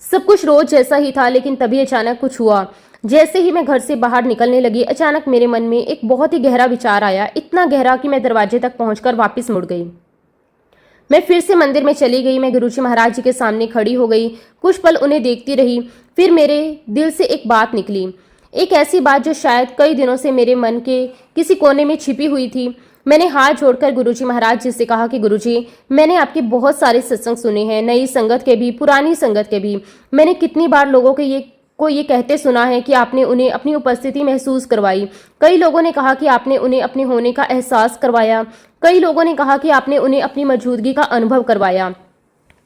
सब कुछ रोज जैसा ही था, लेकिन तभी अचानक कुछ हुआ। जैसे ही मैं घर से बाहर निकलने लगी, अचानक मेरे मन में एक बहुत ही गहरा विचार आया, इतना गहरा कि मैं दरवाजे तक पहुंचकर वापस मुड़ गई। मैं फिर से मंदिर में चली गई। मैं गुरुजी महाराज जी के सामने खड़ी हो गई, कुछ पल उन्हें देखती रही। फिर मेरे दिल से एक बात निकली, एक ऐसी बात जो शायद कई दिनों से मेरे मन के किसी कोने में छिपी हुई थी। मैंने हाथ जोड़कर गुरुजी महाराज जी से कहा कि गुरुजी, मैंने आपके बहुत सारे सत्संग सुने हैं, नई संगत के भी, पुरानी संगत के भी। मैंने कितनी बार लोगों को ये कहते सुना है कि आपने उन्हें अपनी उपस्थिति महसूस करवाई। कई लोगों ने कहा कि आपने उन्हें अपने होने का एहसास करवाया। कई लोगों ने कहा कि आपने उन्हें अपनी मौजूदगी का अनुभव करवाया।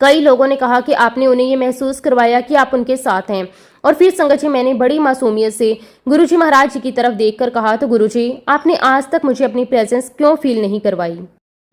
कई लोगों ने कहा कि आपने उन्हें ये महसूस करवाया कि आप उनके साथ हैं। और फिर संगत जी, मैंने बड़ी मासूमियत से गुरुजी महाराज जी की तरफ देखकर कहा, तो गुरुजी, आपने आज तक मुझे अपनी प्रेजेंस क्यों फील नहीं करवाई?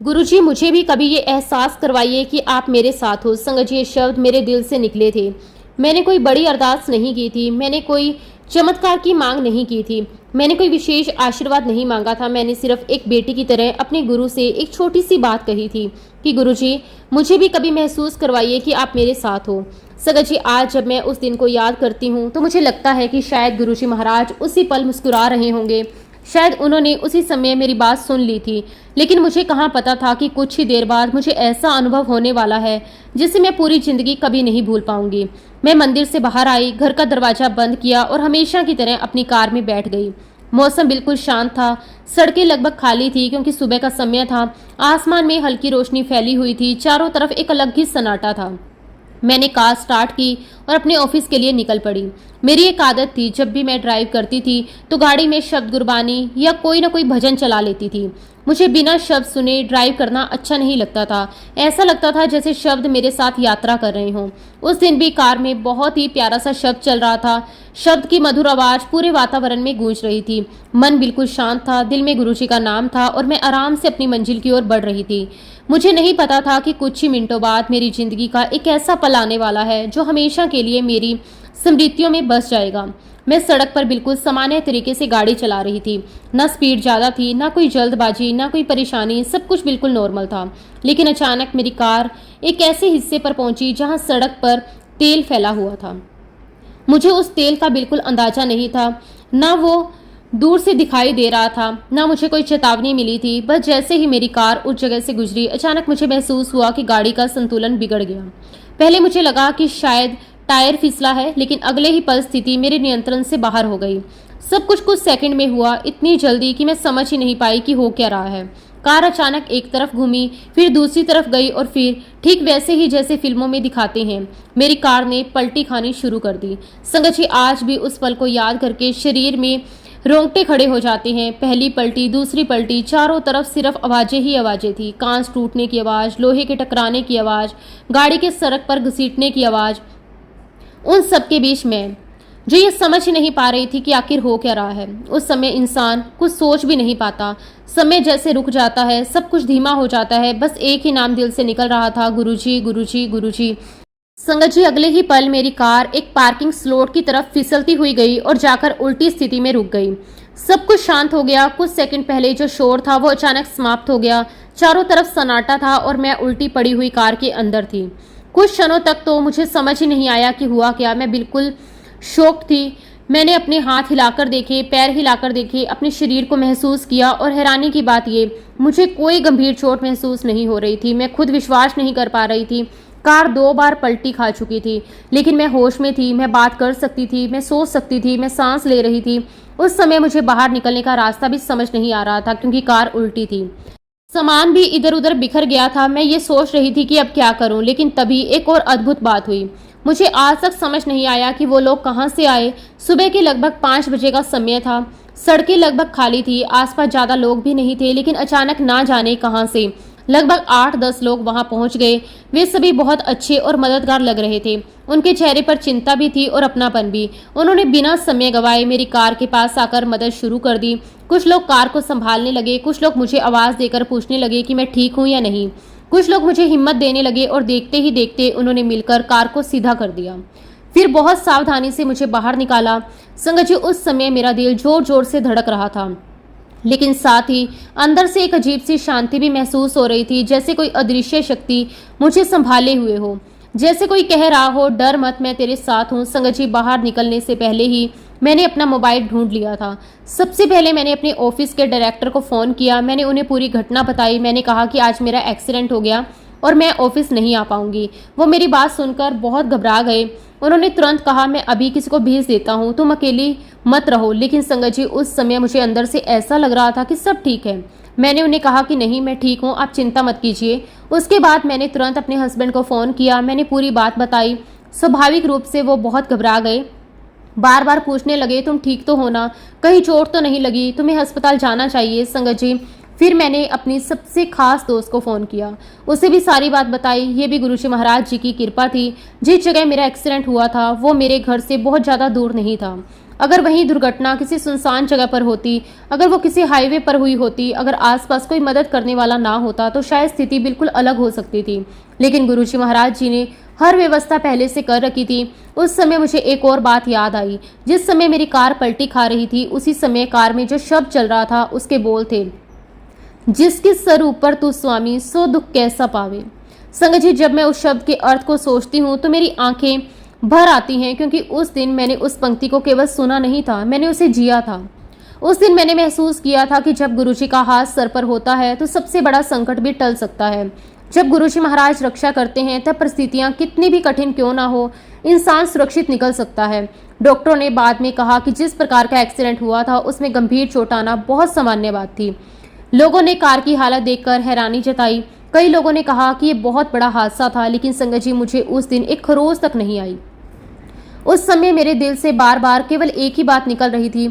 गुरुजी, मुझे भी कभी ये एहसास करवाइए कि आप मेरे साथ हो। संगत जी, ये शब्द मेरे दिल से निकले थे। मैंने कोई बड़ी अरदास नहीं की थी, मैंने कोई चमत्कार की मांग नहीं की थी, मैंने कोई विशेष आशीर्वाद नहीं मांगा था। मैंने सिर्फ एक बेटी की तरह अपने गुरु से एक छोटी सी बात कही थी कि गुरुजी, मुझे भी कभी महसूस करवाइए कि आप मेरे साथ हो। संगत जी, आज जब मैं उस दिन को याद करती हूँ तो मुझे लगता है कि शायद गुरुजी महाराज उसी पल मुस्कुरा रहे होंगे। शायद उन्होंने उसी समय मेरी बात सुन ली थी, लेकिन मुझे कहाँ पता था कि कुछ ही देर बाद मुझे ऐसा अनुभव होने वाला है जिसे मैं पूरी जिंदगी कभी नहीं भूल पाऊंगी। मैं मंदिर से बाहर आई, घर का दरवाजा बंद किया और हमेशा की तरह अपनी कार में बैठ गई। मौसम बिल्कुल शांत था, सड़कें लगभग खाली थी क्योंकि सुबह का समय था। आसमान में हल्की रोशनी फैली हुई थी, चारों तरफ एक अलग ही सन्नाटा था। मैंने कार स्टार्ट की और अपने ऑफिस के लिए निकल पड़ी। मेरी एक आदत थी, जब भी मैं ड्राइव करती थी तो गाड़ी में शब्द गुरबानी या कोई ना कोई भजन चला लेती थी। मुझे बिना शब्द सुने ड्राइव करना अच्छा नहीं लगता था। ऐसा लगता था जैसे शब्द मेरे साथ यात्रा कर रहे हों। उस दिन भी कार में बहुत ही प्यारा सा शब्द चल रहा था। शब्द की मधुर आवाज पूरे वातावरण में गूंज रही थी। मन बिल्कुल शांत था, दिल में गुरुजी का नाम था और मैं आराम से अपनी मंजिल की ओर बढ़ रही थी। मुझे नहीं पता था कि कुछ ही मिनटों बाद मेरी जिंदगी का एक ऐसा पल आने वाला है जो हमेशा के लिए मेरी स्मृतियों में बस जाएगा। मैं सड़क पर बिल्कुल सामान्य तरीके से गाड़ी चला रही थी। ना स्पीड ज़्यादा थी, ना कोई जल्दबाजी, ना कोई परेशानी, सब कुछ बिल्कुल नॉर्मल था। लेकिन अचानक मेरी कार एक ऐसे हिस्से पर पहुंची जहां सड़क पर तेल फैला हुआ था। मुझे उस तेल का बिल्कुल अंदाजा नहीं था, ना वो दूर से दिखाई दे रहा था, ना मुझे कोई चेतावनी मिली थी। बस जैसे ही मेरी कार उस जगह से गुजरी, अचानक मुझे महसूस हुआ कि गाड़ी का संतुलन बिगड़ गया। पहले मुझे लगा कि शायद टायर फिसला है, लेकिन अगले ही पल स्थिति मेरे नियंत्रण से बाहर हो गई। सब कुछ सेकंड में हुआ, इतनी जल्दी कि मैं समझ ही नहीं पाई कि हो क्या रहा है। कार अचानक एक तरफ घूमी, फिर दूसरी तरफ गई और फिर ठीक वैसे ही जैसे फिल्मों में दिखाते हैं, मेरी कार ने पलटी खानी शुरू कर दी। संगत जी, आज भी उस पल को याद करके शरीर में रोंगटे खड़े हो जाते हैं। पहली पलटी, दूसरी पलटी, चारों तरफ सिर्फ आवाजें ही आवाजें थी। कांच टूटने की आवाज़, लोहे के टकराने की आवाज़, गाड़ी के सड़क पर घसीटने की आवाज़। उन सब के बीच में जो ये समझ ही नहीं पा रही थी कि आखिर हो क्या रहा है। उस समय इंसान कुछ सोच भी नहीं पाता। समय जैसे रुक जाता है, सब कुछ धीमा हो जाता है। बस एक ही नाम दिल से निकल रहा था, गुरुजी, गुरुजी, गुरुजी। संगत जी, अगले ही पल मेरी कार एक पार्किंग स्लॉट की तरफ फिसलती हुई गई और जाकर उल्टी स्थिति में रुक गई। सब कुछ शांत हो गया। कुछ सेकंड पहले जो शोर था वो अचानक समाप्त हो गया। चारों तरफ सन्नाटा था और मैं उल्टी पड़ी हुई कार के अंदर थी। कुछ क्षणों तक तो मुझे समझ ही नहीं आया कि हुआ क्या। मैं बिल्कुल शॉक्ड थी। मैंने अपने हाथ हिलाकर देखे, पैर हिलाकर देखे, अपने शरीर को महसूस किया और हैरानी की बात ये, मुझे कोई गंभीर चोट महसूस नहीं हो रही थी। मैं खुद विश्वास नहीं कर पा रही थी। कार 2 बार पलटी खा चुकी थी, लेकिन मैं होश में थी। मैं बात कर सकती थी, मैं सोच सकती थी, मैं सांस ले रही थी। उस समय मुझे बाहर निकलने का रास्ता भी समझ नहीं आ रहा था क्योंकि कार उल्टी थी। सामान भी इधर उधर बिखर गया था। मैं ये सोच रही थी कि अब क्या करूं, लेकिन तभी एक और अद्भुत बात हुई। मुझे आज तक समझ नहीं आया कि वो लोग कहां से आए। सुबह के लगभग 5 बजे का समय था। सड़कें लगभग खाली थी, आसपास ज़्यादा लोग भी नहीं थे, लेकिन अचानक ना जाने कहां से लगभग 8-10 लोग वहां पहुंच गए। वे सभी बहुत अच्छे और मददगार लग रहे थे। उनके चेहरे पर चिंता भी थी और अपनापन भी। उन्होंने बिना समय गवाए मेरी कार के पास आकर मदद शुरू कर दी। कुछ लोग कार को संभालने लगे, कुछ लोग मुझे आवाज़ देकर पूछने लगे कि मैं ठीक हूँ या नहीं। कुछ लोग मुझे हिम्मत देने लगे और देखते ही देखते उन्होंने मिलकर कार को सीधा कर दिया। फिर बहुत सावधानी से मुझे बाहर निकाला। संगत जी, उस समय मेरा दिल जोर जोर से धड़क रहा था, लेकिन साथ ही अंदर से एक अजीब सी शांति भी महसूस हो रही थी, जैसे कोई अदृश्य शक्ति मुझे संभाले हुए हो, जैसे कोई कह रहा हो, डर मत, मैं तेरे साथ हूँ। संगत जी, बाहर निकलने से पहले ही मैंने अपना मोबाइल ढूंढ लिया था। सबसे पहले मैंने अपने ऑफिस के डायरेक्टर को फ़ोन किया। मैंने उन्हें पूरी घटना बताई। मैंने कहा कि आज मेरा एक्सीडेंट हो गया और मैं ऑफिस नहीं आ पाऊंगी। वो मेरी बात सुनकर बहुत घबरा गए। उन्होंने तुरंत कहा, मैं अभी किसी को भेज देता हूँ, तुम अकेली मत रहो। लेकिन संगत जी, उस समय मुझे अंदर से ऐसा लग रहा था कि सब ठीक है। मैंने उन्हें कहा कि नहीं, मैं ठीक हूँ, आप चिंता मत कीजिए। उसके बाद मैंने तुरंत अपने हस्बैंड को फ़ोन किया, मैंने पूरी बात बताई। स्वाभाविक रूप से वो बहुत घबरा गए, बार बार पूछने लगे, तुम ठीक तो हो ना, कहीं चोट तो नहीं लगी, तुम्हें अस्पताल जाना चाहिए। संगत जी, फिर मैंने अपनी सबसे खास दोस्त को फ़ोन किया, उसे भी सारी बात बताई। ये भी गुरुजी महाराज जी की कृपा थी। जिस जगह मेरा एक्सीडेंट हुआ था वो मेरे घर से बहुत ज़्यादा दूर नहीं था। अगर वहीं दुर्घटना किसी सुनसान जगह पर होती, अगर वो किसी हाईवे पर हुई होती, अगर आसपास कोई मदद करने वाला ना होता, तो शायद स्थिति बिल्कुल अलग हो सकती थी। लेकिन गुरुजी महाराज जी ने हर व्यवस्था पहले से कर रखी थी। उस समय मुझे एक और बात याद आई। जिस समय मेरी कार पलटी खा रही थी, उसी समय कार में जो शब्द चल रहा था, उसके बोल थे, जिसके सर ऊपर तू स्वामी, सो दुख कैसा पावे। संगत जी, जब मैं उस शब्द के अर्थ को सोचती हूँ तो मेरी आंखें भर आती हैं, क्योंकि उस दिन मैंने उस पंक्ति को केवल सुना नहीं था, मैंने उसे जिया था। उस दिन मैंने महसूस किया था कि जब गुरुजी का हाथ सर पर होता है तो सबसे बड़ा संकट भी टल सकता है। जब गुरुजी महाराज रक्षा करते हैं, तब परिस्थितियां कितनी भी कठिन क्यों ना हो, इंसान सुरक्षित निकल सकता है। डॉक्टरों ने बाद में कहा कि जिस प्रकार का एक्सीडेंट हुआ था, उसमें गंभीर चोट आना बहुत सामान्य बात थी। लोगों ने कार की हालत देखकर हैरानी जताई। कई लोगों ने कहा कि ये बहुत बड़ा हादसा था। लेकिन संगत जी, मुझे उस दिन एक खरोच तक नहीं आई। उस समय मेरे दिल से बार बार केवल एक ही बात निकल रही थी,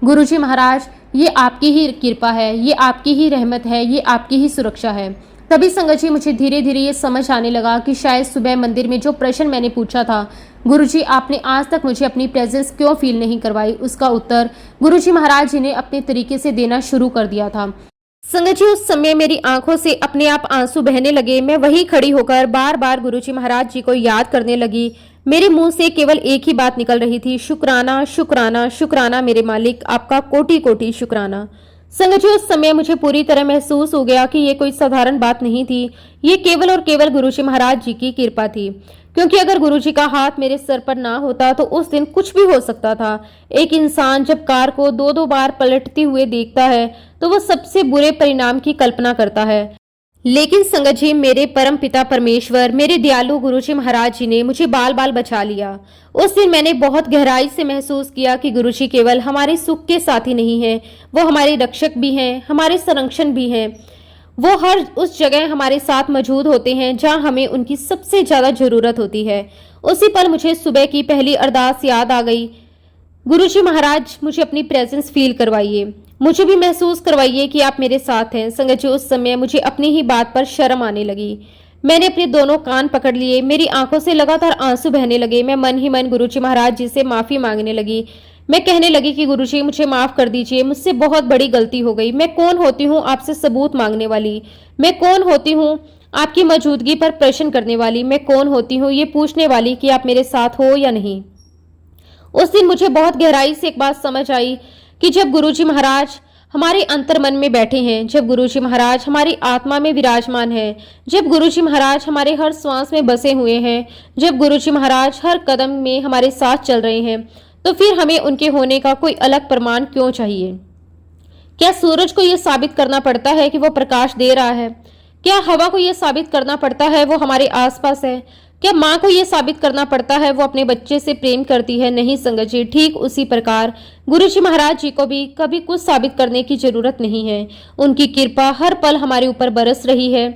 गुरुजी महाराज, ये आपकी ही कृपा है, ये आपकी ही रहमत है, ये आपकी ही सुरक्षा है। तभी संगत जी, मुझे धीरे धीरे ये समझ आने लगा कि शायद सुबह मंदिर में जो प्रश्न मैंने पूछा था, गुरुजी आपने आज तक मुझे अपनी प्रेजेंस क्यों फील नहीं करवाई, उसका उत्तर गुरुजी महाराज जी ने अपने तरीके से देना शुरू कर दिया था। संगत जी, उस समय मेरी आंखों से अपने आप आंसू बहने लगे। मैं वहीं खड़ी होकर बार बार गुरुजी महाराज जी को याद करने लगी। मेरे मुंह से केवल एक ही बात निकल रही थी, शुक्राना शुक्राना शुक्राना मेरे मालिक, आपका कोटि कोटि शुक्राना। संगत जी, उस समय मुझे पूरी तरह महसूस हो गया कि ये कोई साधारण बात नहीं थी, ये केवल और केवल गुरुजी महाराज जी की कृपा थी। क्योंकि अगर गुरुजी का हाथ मेरे सर पर ना होता तो उस दिन कुछ भी हो सकता था। एक इंसान जब कार को दो दो बार पलटते हुए देखता है तो वो सबसे बुरे परिणाम की कल्पना करता है। लेकिन संगत जी, मेरे परम पिता परमेश्वर, मेरे दयालु गुरुजी महाराज जी ने मुझे बाल बाल बचा लिया। उस दिन मैंने बहुत गहराई से महसूस किया कि गुरुजी केवल हमारे सुख के साथी नहीं हैं, वो हमारे रक्षक भी हैं, हमारे संरक्षण भी हैं। वो हर उस जगह हमारे साथ मौजूद होते हैं जहां हमें उनकी सबसे ज्यादा जरूरत होती है। उसी पल मुझे सुबह की पहली अरदास याद आ गई, गुरुजी महाराज मुझे अपनी प्रेजेंस फील करवाइए, मुझे भी महसूस करवाइए कि आप मेरे साथ हैं। संगत जी, उस समय मुझे अपनी ही बात पर शर्म आने लगी। मैंने अपने दोनों कान पकड़ लिए, मेरी आंखों से लगातार आंसू बहने लगे। मैं मन ही मन गुरुजी महाराज जी से माफी मांगने लगी। मैं कहने लगी कि गुरुजी, मुझे माफ कर दीजिए, मुझसे बहुत बड़ी गलती हो गई। मैं कौन होती हूँ आपसे सबूत मांगने वाली, मैं कौन होती हूँ आपकी मौजूदगी पर प्रश्न करने वाली, मैं कौन होती हूँ ये पूछने वाली कि आप मेरे साथ हो या नहीं। उस दिन मुझे बहुत गहराई से एक बात समझ आई कि जब गुरुजी महाराज हमारे अंतर मन में बैठे हैं, जब गुरुजी महाराज हमारी आत्मा में विराजमान हैं, जब गुरुजी महाराज हमारे हर श्वास में बसे हुए हैं, जब गुरुजी महाराज हर कदम में हमारे साथ चल रहे हैं, तो फिर हमें उनके होने का कोई अलग प्रमाण क्यों चाहिए? क्या सूरज को यह साबित करना पड़ता है कि वो प्रकाश दे रहा है? क्या हवा को यह साबित करना पड़ता है वो हमारे आसपास है? क्या माँ को यह साबित करना पड़ता है वो अपने बच्चे से प्रेम करती है? नहीं संगत जी, ठीक उसी प्रकार गुरुजी महाराज जी को भी कभी कुछ साबित करने की जरूरत नहीं है। उनकी कृपा हर पल हमारे ऊपर बरस रही है।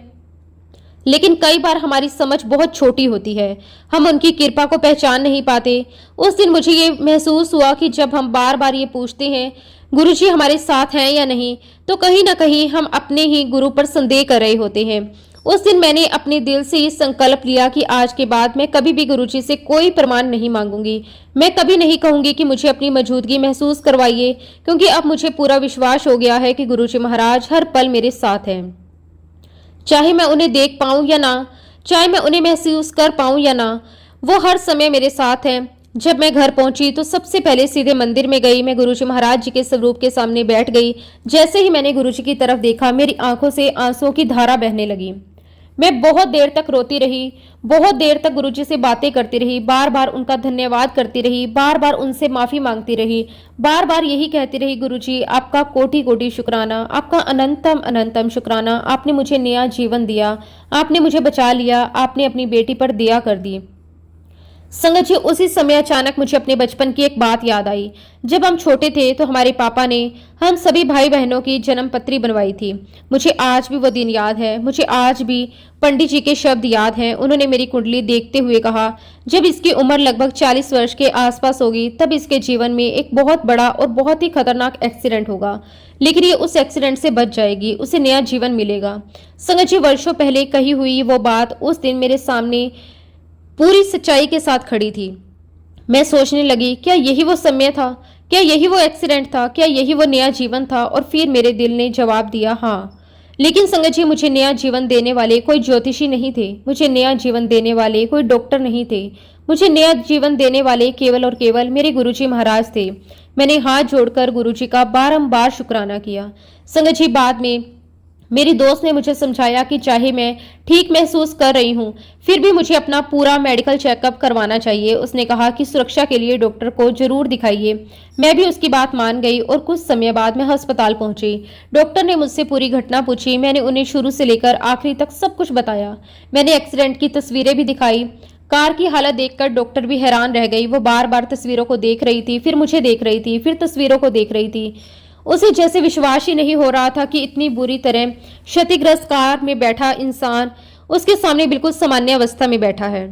लेकिन कई बार हमारी समझ बहुत छोटी होती है, हम उनकी कृपा को पहचान नहीं पाते। उस दिन मुझे ये महसूस हुआ कि जब हम बार बार ये पूछते हैं गुरुजी हमारे साथ हैं या नहीं, तो कहीं ना कहीं हम अपने ही गुरु पर संदेह कर रहे होते हैं। उस दिन मैंने अपने दिल से ये संकल्प लिया कि आज के बाद मैं कभी भी गुरुजी से कोई प्रमाण नहीं मांगूंगी। मैं कभी नहीं कहूंगी कि मुझे अपनी मौजूदगी महसूस करवाइए, क्योंकि अब मुझे पूरा विश्वास हो गया है कि गुरुजी महाराज हर पल मेरे साथ हैं। चाहे मैं उन्हें देख पाऊं या ना, चाहे मैं उन्हें महसूस कर पाऊं या ना, वो हर समय मेरे साथ हैं। जब मैं घर पहुंची तो सबसे पहले सीधे मंदिर में गई। मैं गुरुजी महाराज जी के स्वरूप के सामने बैठ गई। जैसे ही मैंने गुरुजी की तरफ देखा, मेरी आंखों से आंसुओं की धारा बहने लगी। मैं बहुत देर तक रोती रही, बहुत देर तक गुरुजी से बातें करती रही, बार बार उनका धन्यवाद करती रही, बार बार उनसे माफी मांगती रही, बार बार यही कहती रही, गुरुजी आपका कोटि कोटि शुक्राना, आपका अनंतम अनंतम शुक्राना। आपने मुझे नया जीवन दिया, आपने मुझे बचा लिया, आपने अपनी बेटी पर दया कर दी। संगत जी, उसी समय अचानक मुझे अपने बचपन की एक बात याद आई। जब हम छोटे थे तो हमारे पापा ने हम सभी भाई बहनों की जन्म पत्री बनवाई थी। मुझे आज भी वो दिन याद है। मुझे आज भी पंडित जी के शब्द याद हैं। उन्होंने मेरी कुंडली देखते हुए कहा, जब इसकी उम्र लगभग 40 वर्ष के आसपास होगी तब इसके जीवन में एक बहुत बड़ा और बहुत ही खतरनाक एक्सीडेंट होगा, लेकिन ये उस एक्सीडेंट से बच जाएगी, उसे नया जीवन मिलेगा। संगत जी, वर्षों पहले कही हुई वो बात उस दिन मेरे सामने पूरी सच्चाई के साथ खड़ी थी। मैं सोचने लगी, क्या यही वो समय था? क्या यही वो एक्सीडेंट था? क्या यही वो नया जीवन था? और फिर मेरे दिल ने जवाब दिया, हाँ। लेकिन संगत जी, मुझे नया जीवन देने वाले कोई ज्योतिषी नहीं थे। मुझे नया जीवन देने वाले कोई डॉक्टर नहीं थे। मुझे नया जीवन देने वाले केवल और केवल मेरे गुरुजी महाराज थे। मैंने हाथ जोड़कर गुरुजी का बारंबार शुक्राना किया। संगत जी, बाद में मेरी दोस्त ने मुझे समझाया कि चाहे मैं ठीक महसूस कर रही हूँ, फिर भी मुझे अपना पूरा मेडिकल चेकअप करवाना चाहिए। उसने कहा कि सुरक्षा के लिए डॉक्टर को जरूर दिखाइए। मैं भी उसकी बात मान गई और कुछ समय बाद मैं अस्पताल पहुंची। डॉक्टर ने मुझसे पूरी घटना पूछी। मैंने उन्हें शुरू से लेकर आखिरी तक सब कुछ बताया। मैंने एक्सीडेंट की तस्वीरें भी दिखाई। कार की हालत देखकर डॉक्टर भी हैरान रह गई। वो बार बार तस्वीरों को देख रही थी, फिर मुझे देख रही थी, फिर तस्वीरों को देख रही थी। उसे जैसे विश्वास ही नहीं हो रहा था कि इतनी बुरी तरह क्षतिग्रस्त कार में बैठा इंसान उसके सामने बिल्कुल सामान्य अवस्था में बैठा है।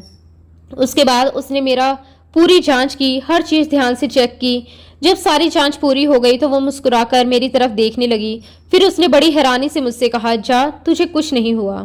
उसके बाद उसने मेरा पूरी जांच की, हर चीज ध्यान से चेक की। जब सारी जांच पूरी हो गई तो वो मुस्कुराकर मेरी तरफ देखने लगी। फिर उसने बड़ी हैरानी से मुझसे कहा, जा, तुझे कुछ नहीं हुआ,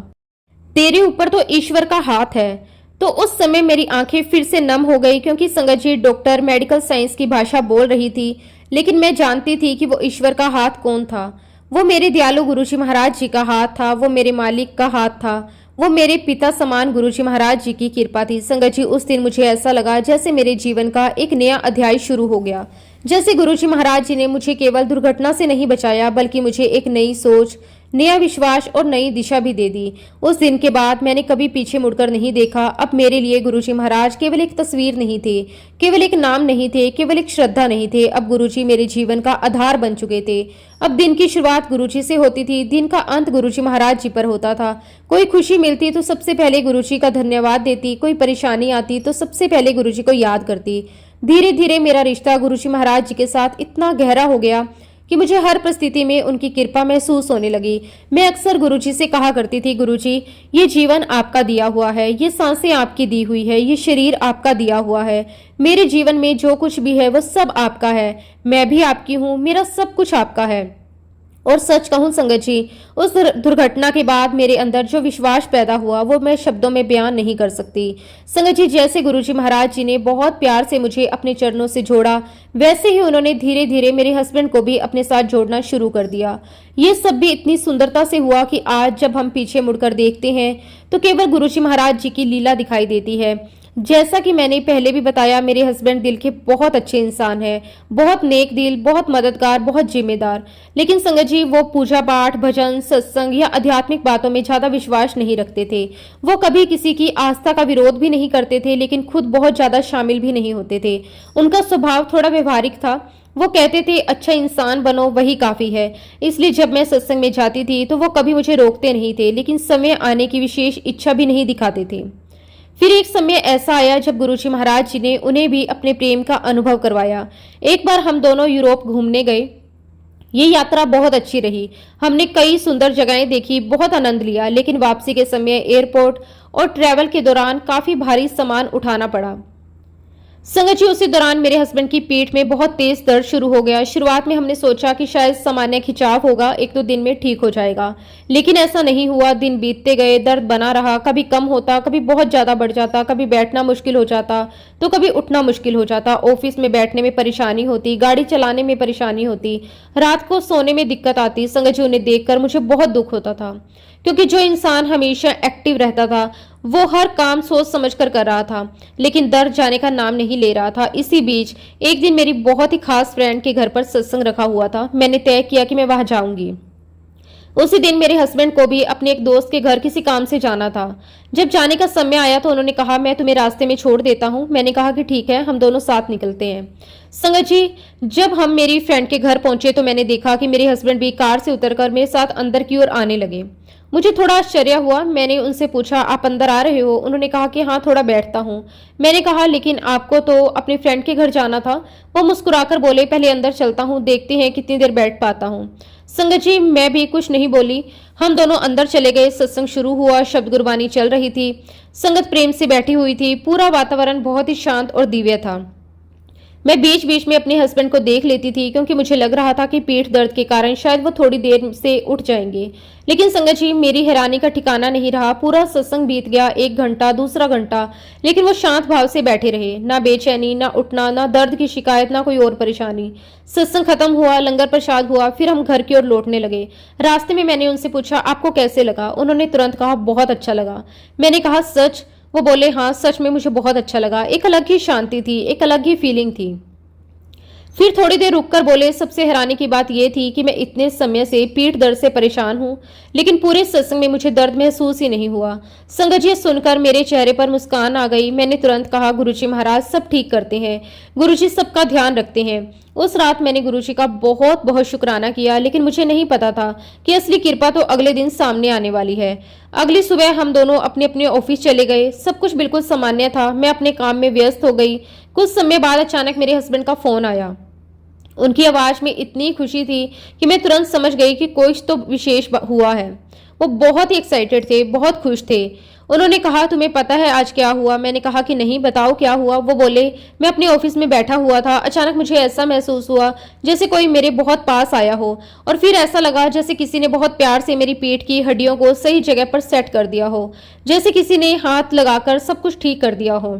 तेरे ऊपर तो ईश्वर का हाथ है। तो उस समय मेरी आंखें फिर से नम हो गई, क्योंकि संगत जी, डॉक्टर मेडिकल साइंस की भाषा बोल रही थी, लेकिन मैं जानती थी कि वो ईश्वर का हाथ कौन था। वो मेरे दयालु गुरुजी महाराज जी का हाथ था। वो मेरे मालिक का हाथ था। वो मेरे पिता समान गुरुजी महाराज जी की कृपा थी। संगत जी, उस दिन मुझे ऐसा लगा जैसे मेरे जीवन का एक नया अध्याय शुरू हो गया। जैसे गुरुजी महाराज जी ने मुझे केवल दुर्घटना से नहीं बचाया, बल्कि मुझे एक नई सोच, नया विश्वास और नई दिशा भी दे दी। उस दिन के बाद मैंने कभी पीछे मुड़कर नहीं देखा। अब मेरे लिए गुरुजी महाराज केवल एक तस्वीर नहीं थे, केवल एक नाम नहीं थे, केवल एक श्रद्धा नहीं थे। अब गुरुजी मेरे जीवन का आधार बन चुके थे। अब दिन की शुरुआत गुरुजी से होती थी, दिन का अंत गुरुजी महाराज जी पर होता था। कोई खुशी मिलती तो सबसे पहले गुरुजी का धन्यवाद देती, कोई परेशानी आती तो सबसे पहले गुरुजी को याद करती। धीरे धीरे मेरा रिश्ता गुरुजी महाराज जी के साथ इतना गहरा हो गया कि मुझे हर परिस्थिति में उनकी कृपा महसूस होने लगी। मैं अक्सर गुरुजी से कहा करती थी, गुरुजी, ये जीवन आपका दिया हुआ है, ये सांसें आपकी दी हुई है, ये शरीर आपका दिया हुआ है। मेरे जीवन में जो कुछ भी है वो सब आपका है। मैं भी आपकी हूँ, मेरा सब कुछ आपका है। और सच कहूं संगत जी, उस दुर्घटना के बाद मेरे अंदर जो विश्वास पैदा हुआ वो मैं शब्दों में बयान नहीं कर सकती। संगत जी, जैसे गुरुजी महाराज जी ने बहुत प्यार से मुझे अपने चरणों से जोड़ा, वैसे ही उन्होंने धीरे धीरे मेरे हस्बैंड को भी अपने साथ जोड़ना शुरू कर दिया। ये सब भी इतनी सुंदरता से हुआ कि आज जब हम पीछे मुड़कर देखते हैं तो केवल गुरुजी महाराज जी की लीला दिखाई देती है। जैसा कि मैंने पहले भी बताया, मेरे हस्बैंड दिल के बहुत अच्छे इंसान हैं, बहुत नेक दिल, बहुत मददगार, बहुत जिम्मेदार। लेकिन संगत जी, वो पूजा पाठ, भजन, सत्संग या आध्यात्मिक बातों में ज्यादा विश्वास नहीं रखते थे। वो कभी किसी की आस्था का विरोध भी नहीं करते थे, लेकिन खुद बहुत ज्यादा शामिल भी नहीं होते थे। उनका स्वभाव थोड़ा व्यवहारिक था। वो कहते थे, अच्छा इंसान बनो, वही काफी है। इसलिए जब मैं सत्संग में जाती थी तो वो कभी मुझे रोकते नहीं थे, लेकिन समय आने की विशेष इच्छा भी नहीं दिखाते थे। फिर एक समय ऐसा आया जब गुरुजी महाराज जी ने उन्हें भी अपने प्रेम का अनुभव करवाया। एक बार हम दोनों यूरोप घूमने गए। ये यात्रा बहुत अच्छी रही। हमने कई सुंदर जगहें देखी, बहुत आनंद लिया, लेकिन वापसी के समय एयरपोर्ट और ट्रैवल के दौरान काफी भारी सामान उठाना पड़ा। संगत जी, उसी दौरान मेरे हस्बैंड की पीठ में बहुत तेज दर्द शुरू हो गया। शुरुआत में हमने सोचा कि शायद सामान्य खिंचाव होगा, 1-2 दिन में ठीक हो जाएगा, लेकिन ऐसा नहीं हुआ। दिन बीतते गए, दर्द बना रहा, कभी कम होता, कभी बहुत ज्यादा बढ़ जाता, कभी बैठना मुश्किल हो जाता तो कभी उठना मुश्किल हो जाता। ऑफिस में बैठने में परेशानी होती, गाड़ी चलाने में परेशानी होती, रात को सोने में दिक्कत आती। संगत जी, उन्हें देखकर मुझे बहुत दुख होता था, क्योंकि जो इंसान हमेशा एक्टिव रहता था वो हर काम सोच समझ कर रहा था, लेकिन दर्द जाने का नाम नहीं ले रहा था। इसी बीच एक दिन मेरी बहुत ही खास फ्रेंड के घर पर सत्संग रखा हुआ था। मैंने तय किया कि मैं वहां जाऊंगी। उसी दिन मेरे हस्बैंड को भी अपने एक दोस्त के घर किसी काम से जाना था। जब जाने का समय आया तो उन्होंने कहा, मैं तुम्हें रास्ते में छोड़ देता हूँ। मैंने कहा कि ठीक है, हम दोनों साथ निकलते हैं। संगत जी, जब हम मेरी फ्रेंड के घर पहुंचे तो मैंने देखा कि मेरे हस्बैंड भी कार से उतरकर मेरे साथ अंदर की ओर आने लगे। मुझे थोड़ा आश्चर्य हुआ। मैंने उनसे पूछा, आप अंदर आ रहे हो? उन्होंने कहा कि हाँ, थोड़ा बैठता हूँ। मैंने कहा, लेकिन आपको तो अपने फ्रेंड के घर जाना था। वो मुस्कुराकर बोले, पहले अंदर चलता हूँ, देखते हैं कितनी देर बैठ पाता हूँ। संगत जी, मैं भी कुछ नहीं बोली। हम दोनों अंदर चले गए। सत्संग शुरू हुआ, शब्द गुरबानी चल रही थी। संगत प्रेम से बैठी हुई थी। पूरा वातावरण बहुत ही शांत और दिव्य था। मैं बीच बीच में अपने हस्बैंड को देख लेती थी, क्योंकि मुझे लग रहा था कि पीठ दर्द के कारण शायद वो थोड़ी देर से उठ जाएंगे। लेकिन संगत जी, मेरी हैरानी का ठिकाना नहीं रहा। पूरा सत्संग बीत गया, 1 घंटा, दूसरा घंटा, लेकिन वो शांत भाव से बैठे रहे। ना बेचैनी, ना उठना, ना दर्द की शिकायत, ना कोई और परेशानी। सत्संग खत्म हुआ, लंगर प्रसाद हुआ, फिर हम घर की ओर लौटने लगे। रास्ते में मैंने उनसे पूछा, आपको कैसे लगा? उन्होंने तुरंत कहा, बहुत अच्छा लगा। मैंने कहा, सच? वो बोले, हाँ, सच में मुझे बहुत अच्छा लगा। एक अलग ही शांति थी, एक अलग ही फीलिंग थी। फिर थोड़ी देर रुककर बोले, सबसे हैरानी की बात यह थी कि मैं इतने समय से पीठ दर्द से परेशान हूँ, लेकिन पूरे सत्संग में मुझे दर्द महसूस ही नहीं हुआ। संगत जी, सुनकर मेरे चेहरे पर मुस्कान आ गई। मैंने तुरंत कहा, गुरुजी महाराज सब ठीक करते हैं, गुरुजी सबका ध्यान रखते हैं। उस रात मैंने गुरुजी का बहुत बहुत शुक्राना किया, लेकिन मुझे नहीं पता था कि असली कृपा तो अगले दिन सामने आने वाली है। अगली सुबह हम दोनों अपने अपने ऑफिस चले गए। सब कुछ बिल्कुल सामान्य था। मैं अपने काम में व्यस्त हो गई। कुछ समय बाद अचानक मेरे हस्बैंड का फोन आया। उनकी आवाज में इतनी खुशी थी कि मैं तुरंत समझ गई कि कुछ तो विशेष हुआ है। वो बहुत ही एक्साइटेड थे, बहुत खुश थे। उन्होंने कहा, तुम्हें पता है आज क्या हुआ? मैंने कहा कि नहीं, बताओ क्या हुआ। वो बोले, मैं अपने ऑफिस में बैठा हुआ था, अचानक मुझे ऐसा महसूस हुआ जैसे कोई मेरे बहुत पास आया हो, और फिर ऐसा लगा जैसे किसी ने बहुत प्यार से मेरी पेट की हड्डियों को सही जगह पर सेट कर दिया हो, जैसे किसी ने हाथ लगाकर सब कुछ ठीक कर दिया हो।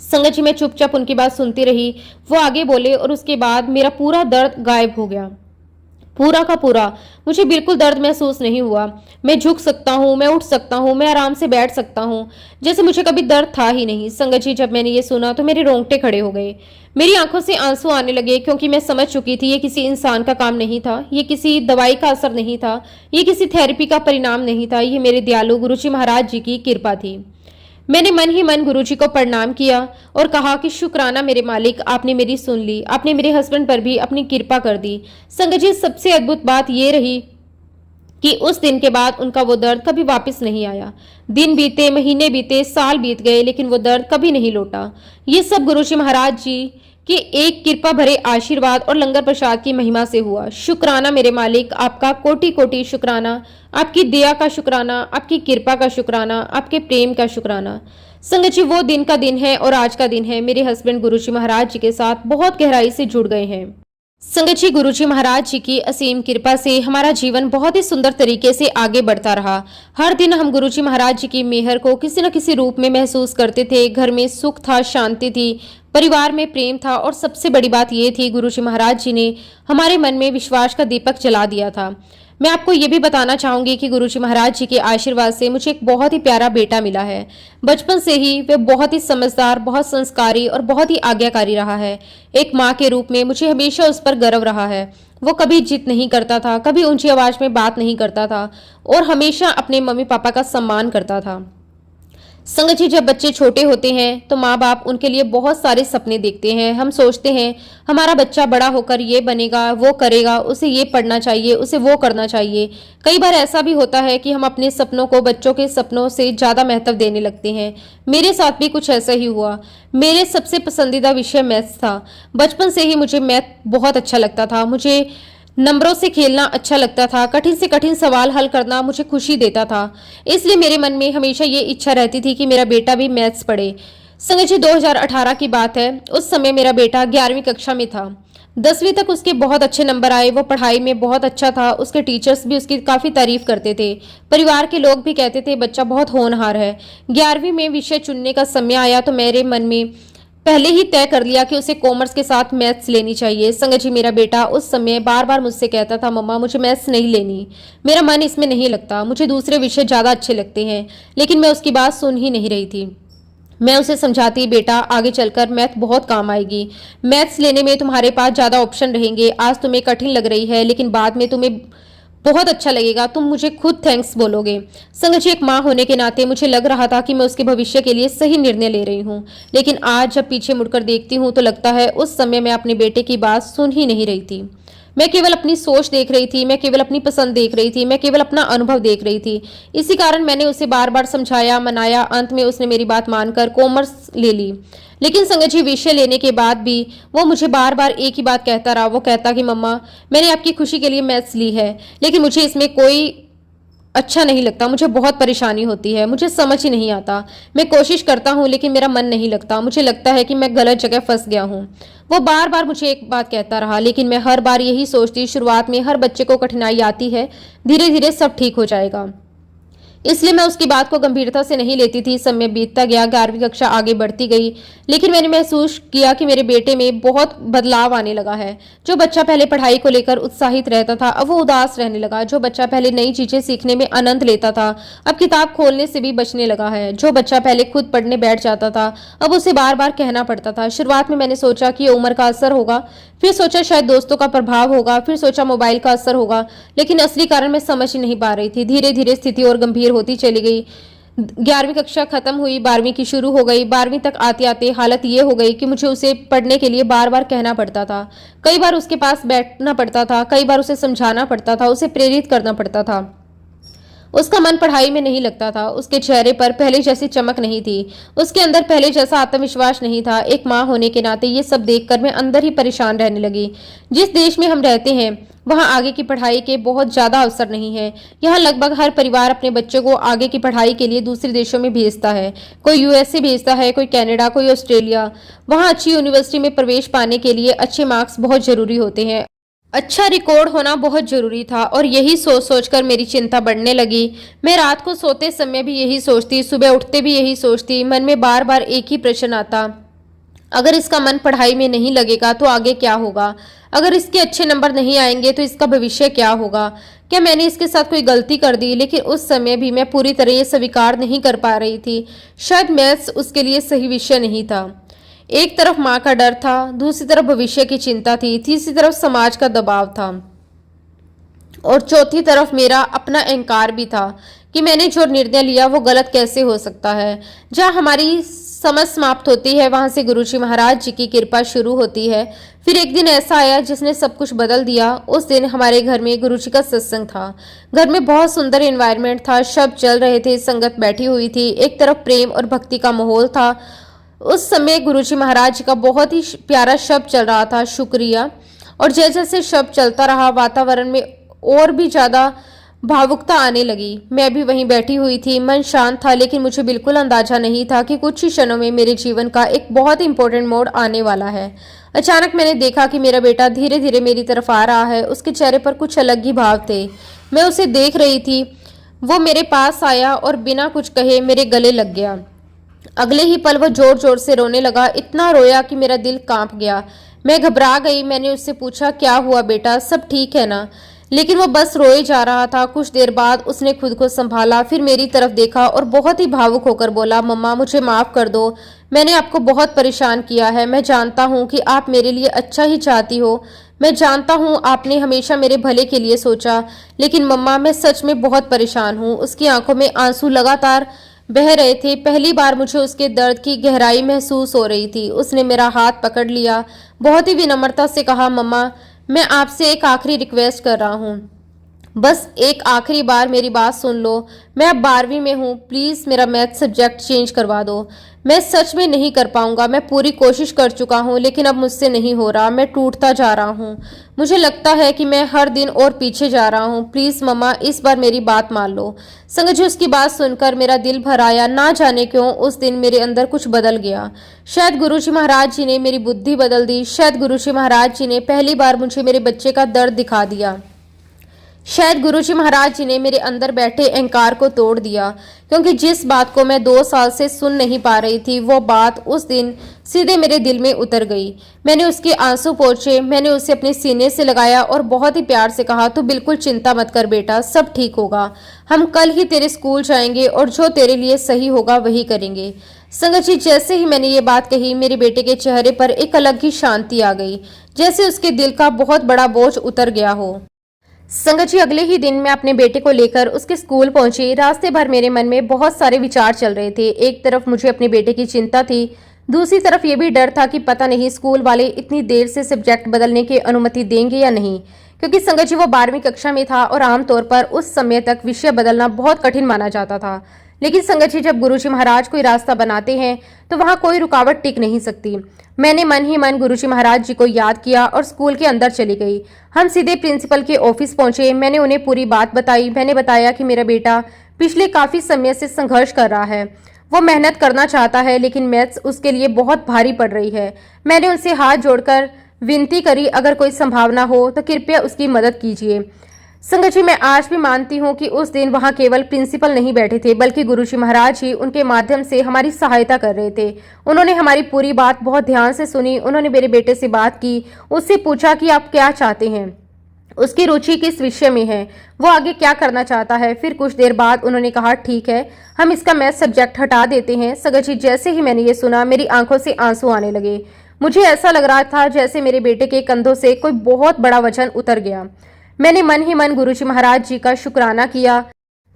संगत जी, मैं चुपचाप उनकी बात सुनती रही। वो आगे बोले, और उसके बाद मेरा पूरा दर्द गायब हो गया, पूरा का पूरा। मुझे बिल्कुल दर्द महसूस नहीं हुआ। मैं झुक सकता हूँ, मैं उठ सकता हूँ, मैं आराम से बैठ सकता हूँ, जैसे मुझे कभी दर्द था ही नहीं। संगत जी, जब मैंने ये सुना तो मेरे रोंगटे खड़े हो गए। मेरी आंखों से आंसू आने लगे, क्योंकि मैं समझ चुकी थी ये किसी इंसान का काम नहीं था, ये किसी दवाई का असर नहीं था, ये किसी थेरेपी का परिणाम नहीं था। ये मेरे दयालु गुरुजी महाराज जी की कृपा थी। मैंने मन ही मन गुरुजी को प्रणाम किया और कहा कि शुक्राना मेरे मालिक, आपने मेरी सुन ली, आपने मेरे हस्बैंड पर भी अपनी कृपा कर दी। संगत जी, सबसे अद्भुत बात यह रही कि उस दिन के बाद उनका वो दर्द कभी वापस नहीं आया। दिन बीते, महीने बीते, साल बीत गए, लेकिन वो दर्द कभी नहीं लौटा। ये सब गुरुजी महाराज जी कि एक कृपा भरे आशीर्वाद और लंगर प्रसाद की महिमा से हुआ। शुक्राना मेरे मालिक, आपका कोटि कोटि शुक्राना, आपकी दया का शुक्राना, आपकी कृपा का शुक्राना, आपके प्रेम का शुक्राना। संगत जी, वो दिन का दिन है और आज का दिन है। मेरे हस्बैंड गुरुजी महाराज जी के साथ बहुत गहराई से जुड़ गए हैं। संगत जी, गुरुजी महाराज जी की असीम कृपा से हमारा जीवन बहुत ही सुंदर तरीके से आगे बढ़ता रहा। हर दिन हम गुरुजी महाराज जी की मेहर को किसी न किसी रूप में महसूस करते थे। घर में सुख था, शांति थी, परिवार में प्रेम था, और सबसे बड़ी बात यह थी, गुरुजी महाराज जी ने हमारे मन में विश्वास का दीपक जला दिया था। मैं आपको ये भी बताना चाहूंगी कि गुरुजी महाराज जी के आशीर्वाद से मुझे एक बहुत ही प्यारा बेटा मिला है। बचपन से ही वह बहुत ही समझदार, बहुत संस्कारी और बहुत ही आज्ञाकारी रहा है। एक माँ के रूप में मुझे हमेशा उस पर गर्व रहा है। वो कभी जिद नहीं करता था, कभी ऊंची आवाज में बात नहीं करता था, और हमेशा अपने मम्मी पापा का सम्मान करता था। संगत जी, जब बच्चे छोटे होते हैं तो माँ बाप उनके लिए बहुत सारे सपने देखते हैं। हम सोचते हैं हमारा बच्चा बड़ा होकर ये बनेगा, वो करेगा, उसे ये पढ़ना चाहिए, उसे वो करना चाहिए। कई बार ऐसा भी होता है कि हम अपने सपनों को बच्चों के सपनों से ज़्यादा महत्व देने लगते हैं। मेरे साथ भी कुछ ऐसा ही हुआ। मेरे सबसे पसंदीदा विषय मैथ्स था। बचपन से ही मुझे मैथ बहुत अच्छा लगता था। मुझे नंबरों से खेलना अच्छा लगता था। कठिन से कठिन सवाल हल करना मुझे खुशी देता था। इसलिए मेरे मन में हमेशा ये इच्छा रहती थी कि मेरा बेटा भी मैथ्स पढ़े। संगत जी, 2018 की बात है। उस समय मेरा बेटा 11वीं कक्षा में था। 10वीं तक उसके बहुत अच्छे नंबर आए। वो पढ़ाई में बहुत अच्छा था। उसके टीचर्स भी उसकी काफ़ी तारीफ करते थे। परिवार के लोग भी कहते थे बच्चा बहुत होनहार है। 11वीं में विषय चुनने का समय आया तो मेरे मन में पहले ही तय कर लिया कि उसे कॉमर्स के साथ मैथ्स लेनी चाहिए। संगत जी, मेरा बेटा उस समय बार बार मुझसे कहता था, मम्मा मुझे मैथ्स नहीं लेनी, मेरा मन इसमें नहीं लगता, मुझे दूसरे विषय ज़्यादा अच्छे लगते हैं। लेकिन मैं उसकी बात सुन ही नहीं रही थी। मैं उसे समझाती, बेटा आगे चलकर मैथ बहुत काम आएगी, मैथ्स लेने में तुम्हारे पास ज़्यादा ऑप्शन रहेंगे। आज तुम्हें कठिन लग रही है, लेकिन बाद में तुम्हें बहुत अच्छा लगेगा, तुम मुझे खुद थैंक्स बोलोगे। संगत जी, एक माँ होने के नाते मुझे लग रहा था कि मैं उसके भविष्य के लिए सही निर्णय ले रही हूँ। लेकिन आज जब पीछे मुड़कर देखती हूँ तो लगता है उस समय मैं अपने बेटे की बात सुन ही नहीं रही थी। मैं केवल अपनी सोच देख रही थी, मैं केवल अपनी पसंद देख रही थी, मैं केवल अपना अनुभव देख रही थी। इसी कारण मैंने उसे बार बार समझाया, मनाया। अंत में उसने मेरी बात मानकर कॉमर्स ले ली। लेकिन संगत जी, विषय लेने के बाद भी वो मुझे बार बार एक ही बात कहता रहा। वो कहता कि मम्मा, मैंने आपकी खुशी के लिए मैथ्स ली है, लेकिन मुझे इसमें कोई अच्छा नहीं लगता, मुझे बहुत परेशानी होती है, मुझे समझ ही नहीं आता। मैं कोशिश करता हूँ लेकिन मेरा मन नहीं लगता, मुझे लगता है कि मैं गलत जगह फंस गया हूँ। वो बार बार मुझे एक बात कहता रहा, लेकिन मैं हर बार यही सोचती, शुरुआत में हर बच्चे को कठिनाई आती है, धीरे धीरे सब ठीक हो जाएगा। इसलिए मैं उसकी बात को गंभीरता से नहीं लेती थी। समय बीतता गया, 11वीं कक्षा आगे बढ़ती गई, लेकिन मैंने महसूस किया कि मेरे बेटे में बहुत बदलाव आने लगा है। जो बच्चा पहले पढ़ाई को लेकर उत्साहित रहता था, अब वो उदास रहने लगा। जो बच्चा पहले नई चीजें सीखने में आनंद लेता था, अब किताब खोलने से भी बचने लगा है। जो बच्चा पहले खुद पढ़ने बैठ जाता था, अब उसे बार बार कहना पड़ता था। शुरुआत में मैंने सोचा कि ये उम्र का असर होगा, फिर सोचा शायद दोस्तों का प्रभाव होगा, फिर सोचा मोबाइल का असर होगा, लेकिन असली कारण मैं समझ ही नहीं पा रही थी। धीरे धीरे स्थिति और गंभीर होती चली गई। 11वीं कक्षा खत्म हुई, 12वीं की शुरू हो गई। 12वीं तक आते आते हालत ये हो गई कि मुझे उसे पढ़ने के लिए बार बार कहना पड़ता था। कई बार उसके पास बैठना पड़ता था, कई बार उसे समझाना पड़ता था, उसे प्रेरित करना पड़ता था। उसका मन पढ़ाई में नहीं लगता था। उसके चेहरे पर पहले जैसी चमक नहीं थी, उसके अंदर पहले जैसा आत्मविश्वास नहीं था। एक माँ होने के नाते ये सब देखकर मैं अंदर ही परेशान रहने लगी। जिस देश में हम रहते हैं, वहाँ आगे की पढ़ाई के बहुत ज्यादा अवसर नहीं है। यहाँ लगभग हर परिवार अपने बच्चों को आगे की पढ़ाई के लिए दूसरे देशों में भेजता है। कोई यूएसए भेजता है, कोई कनाडा, कोई ऑस्ट्रेलिया। वहाँ अच्छी यूनिवर्सिटी में प्रवेश पाने के लिए अच्छे मार्क्स बहुत जरूरी होते हैं, अच्छा रिकॉर्ड होना बहुत जरूरी था। और यही सोच सोचकर मेरी चिंता बढ़ने लगी। मैं रात को सोते समय भी यही सोचती, सुबह उठते भी यही सोचती। मन में बार बार एक ही प्रश्न आता, अगर इसका मन पढ़ाई में नहीं लगेगा तो आगे क्या होगा? अगर इसके अच्छे नंबर नहीं आएंगे तो इसका भविष्य क्या होगा? क्या मैंने इसके साथ कोई गलती कर दी? लेकिन उस समय भी मैं पूरी तरह ये स्वीकार नहीं कर पा रही थी। शायद मैथ्स उसके लिए सही विषय नहीं था। एक तरफ माँ का डर था, दूसरी तरफ भविष्य की चिंता थी, तीसरी तरफ समाज का दबाव था, और चौथी तरफ मेरा अपना अहंकार भी था कि मैंने जो निर्णय लिया वो गलत कैसे हो सकता है। जहाँ हमारी समझ समाप्त होती है, वहां से गुरुजी महाराज जी की कृपा शुरू होती है। फिर एक दिन ऐसा आया जिसने सब कुछ बदल दिया। उस दिन हमारे घर में गुरुजी का सत्संग था। घर में बहुत सुंदर एनवायरनमेंट था, शब्द चल रहे थे, संगत बैठी हुई थी, एक तरफ प्रेम और भक्ति का माहौल था। उस समय गुरुजी महाराज जी का बहुत ही प्यारा शब्द चल रहा था, शुक्रिया। और जैसे जैसे शब्द चलता रहा, वातावरण में और भी ज्यादा भावुकता आने लगी। मैं भी वहीं बैठी हुई थी, मन शांत था, लेकिन मुझे बिल्कुल अंदाजा नहीं था कि कुछ ही क्षणों में मेरे जीवन का एक बहुत इंपॉर्टेंट मोड़ आने वाला है। अचानक मैंने देखा कि मेरा बेटा धीरे धीरे मेरी तरफ आ रहा है। उसके चेहरे पर कुछ अलग ही भाव थे। मैं उसे देख रही थी। वो मेरे पास आया और बिना कुछ कहे मेरे गले लग गया। अगले ही पल वो जोर जोर से रोने लगा, इतना रोया कि मेरा दिल कांप गया। मैं घबरा गई। मैंने उससे पूछा, क्या हुआ बेटा, सब ठीक है ना? लेकिन वो बस रोए जा रहा था। कुछ देर बाद उसने खुद को संभाला, फिर मेरी तरफ देखा और बहुत ही भावुक होकर बोला, मम्मा मुझे माफ कर दो, मैंने आपको बहुत परेशान किया है। मैं जानता हूँ कि आप मेरे लिए अच्छा ही चाहती हो, मैं जानता हूँ आपने हमेशा मेरे भले के लिए सोचा, लेकिन मम्मा मैं सच में बहुत परेशान हूँ। उसकी आंखों में आंसू लगातार बह रहे थे। पहली बार मुझे उसके दर्द की गहराई महसूस हो रही थी। उसने मेरा हाथ पकड़ लिया, बहुत ही विनम्रता से कहा, मम्मा मैं आपसे एक आखिरी रिक्वेस्ट कर रहा हूँ, बस एक आखिरी बार मेरी बात सुन लो। मैं अब 12वीं में हूँ, प्लीज़ मेरा मैथ सब्जेक्ट चेंज करवा दो। मैं सच में नहीं कर पाऊंगा, मैं पूरी कोशिश कर चुका हूँ, लेकिन अब मुझसे नहीं हो रहा। मैं टूटता जा रहा हूँ, मुझे लगता है कि मैं हर दिन और पीछे जा रहा हूँ। प्लीज़ मम्मा इस बार मेरी बात मान लो। संगत जी, उसकी बात सुनकर मेरा दिल भर आया। ना जाने क्यों उस दिन मेरे अंदर कुछ बदल गया। शायद गुरुजी महाराज जी ने मेरी बुद्धि बदल दी। शायद गुरुजी महाराज जी ने पहली बार मुझे मेरे बच्चे का दर्द दिखा दिया। शायद गुरुजी महाराज जी ने मेरे अंदर बैठे अहंकार को तोड़ दिया, क्योंकि जिस बात को मैं 2 साल से सुन नहीं पा रही थी, वो बात उस दिन सीधे मेरे दिल में उतर गई। मैंने उसके आंसू पोंछे, मैंने उसे अपने सीने से लगाया और बहुत ही प्यार से कहा, तू बिल्कुल चिंता मत कर बेटा, सब ठीक होगा। हम कल ही तेरे स्कूल जाएंगे और जो तेरे लिए सही होगा वही करेंगे। संगत जी, जैसे ही मैंने ये बात कही, मेरे बेटे के चेहरे पर एक अलग ही शांति आ गई, जैसे उसके दिल का बहुत बड़ा बोझ उतर गया हो। संगत जी, अगले ही दिन मैं अपने बेटे को लेकर उसके स्कूल पहुंची। रास्ते भर मेरे मन में बहुत सारे विचार चल रहे थे। एक तरफ मुझे अपने बेटे की चिंता थी, दूसरी तरफ ये भी डर था कि पता नहीं स्कूल वाले इतनी देर से सब्जेक्ट बदलने की अनुमति देंगे या नहीं। क्योंकि संगत जी वो 12वीं कक्षा में था और आमतौर पर उस समय तक विषय बदलना बहुत कठिन माना जाता था। लेकिन संगत जी जब गुरुजी महाराज कोई रास्ता बनाते हैं तो वहां कोई रुकावट टिक नहीं सकती। मैंने मन ही मन गुरुजी महाराज जी को याद किया और स्कूल के अंदर चली गई। हम सीधे प्रिंसिपल के ऑफिस पहुंचे। मैंने उन्हें पूरी बात बताई। मैंने बताया कि मेरा बेटा पिछले काफी समय से संघर्ष कर रहा है। वो मेहनत करना चाहता है लेकिन मैथ्स उसके लिए बहुत भारी पड़ रही है। मैंने उनसे हाथ जोड़कर विनती करी, अगर कोई संभावना हो तो कृपया उसकी मदद कीजिए। संगत जी मैं आज भी मानती हूँ कि उस दिन वहाँ केवल प्रिंसिपल नहीं बैठे थे बल्कि गुरुजी महाराज ही उनके माध्यम से हमारी सहायता कर रहे थे। उन्होंने हमारी पूरी बात बहुत ध्यान से सुनी। उन्होंने मेरे बेटे से बात की, उससे पूछा कि आप क्या चाहते हैं, उसकी रुचि किस विषय में है, वो आगे क्या करना चाहता है। फिर कुछ देर बाद उन्होंने कहा ठीक है, हम इसका मैथ सब्जेक्ट हटा देते हैं। संगत जी जैसे ही मैंने ये सुना मेरी आंखों से आंसू आने लगे। मुझे ऐसा लग रहा था जैसे मेरे बेटे के कंधों से कोई बहुत बड़ा वजन उतर गया। मैंने मन ही मन गुरुजी महाराज जी का शुक्राना किया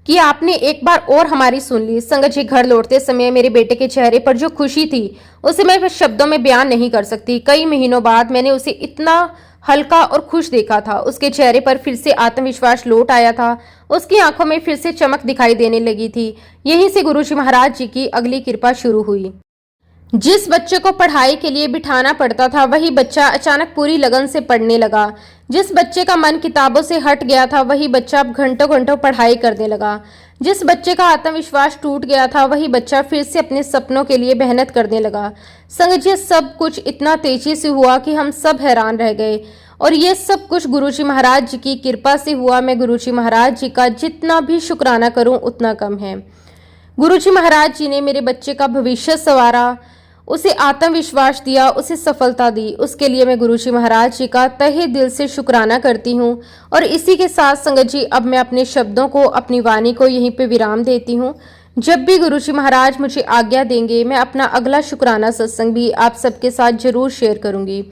कि आपने एक बार और हमारी सुन ली। संगत जी घर लौटते समय मेरे बेटे के चेहरे पर जो खुशी थी उसे मैं शब्दों में बयान नहीं कर सकती। कई महीनों बाद मैंने उसे इतना हल्का और खुश देखा था। उसके चेहरे पर फिर से आत्मविश्वास लौट आया था। उसकी आंखों में फिर से चमक दिखाई देने लगी थी। यहीं से गुरुजी महाराज जी की अगली कृपा शुरू हुई। जिस बच्चे को पढ़ाई के लिए बिठाना पड़ता था वही बच्चा अचानक पूरी लगन से पढ़ने लगा। जिस बच्चे का मन किताबों से हट गया था वही बच्चा अब घंटों घंटों पढ़ाई करने लगा। जिस बच्चे का आत्मविश्वास टूट गया था वही बच्चा फिर से अपने सपनों के लिए मेहनत करने लगा। संगत जी सब कुछ इतना तेजी से हुआ कि हम सब हैरान रह गए और ये सब कुछ गुरुजी महाराज जी की कृपा से हुआ। मैं गुरुजी महाराज जी का जितना भी शुक्राना करूं उतना कम है। गुरुजी महाराज जी ने मेरे बच्चे का भविष्य संवारा, उसे आत्मविश्वास दिया, उसे सफलता दी। उसके लिए मैं गुरुजी महाराज जी का तहे दिल से शुक्राना करती हूँ। और इसी के साथ संगत जी अब मैं अपने शब्दों को, अपनी वाणी को यहीं पे विराम देती हूँ। जब भी गुरुजी महाराज मुझे आज्ञा देंगे मैं अपना अगला शुक्राना सत्संग भी आप सबके साथ जरूर शेयर करूंगी।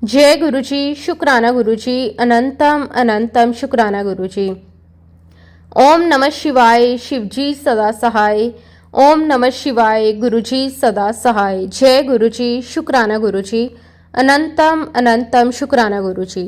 जय गुरुजी, शुक्राना गुरुजी, अनंतम अनंतम शुक्राना गुरुजी। ओम नमः शिवाय, शिवजी सदा सहाय। ओम नमः शिवाय, गुरुजी सदा सहाय। जय गुरुजी, शुक्राना गुरुजी, अनंतम अनंतम शुक्राना गुरुजी।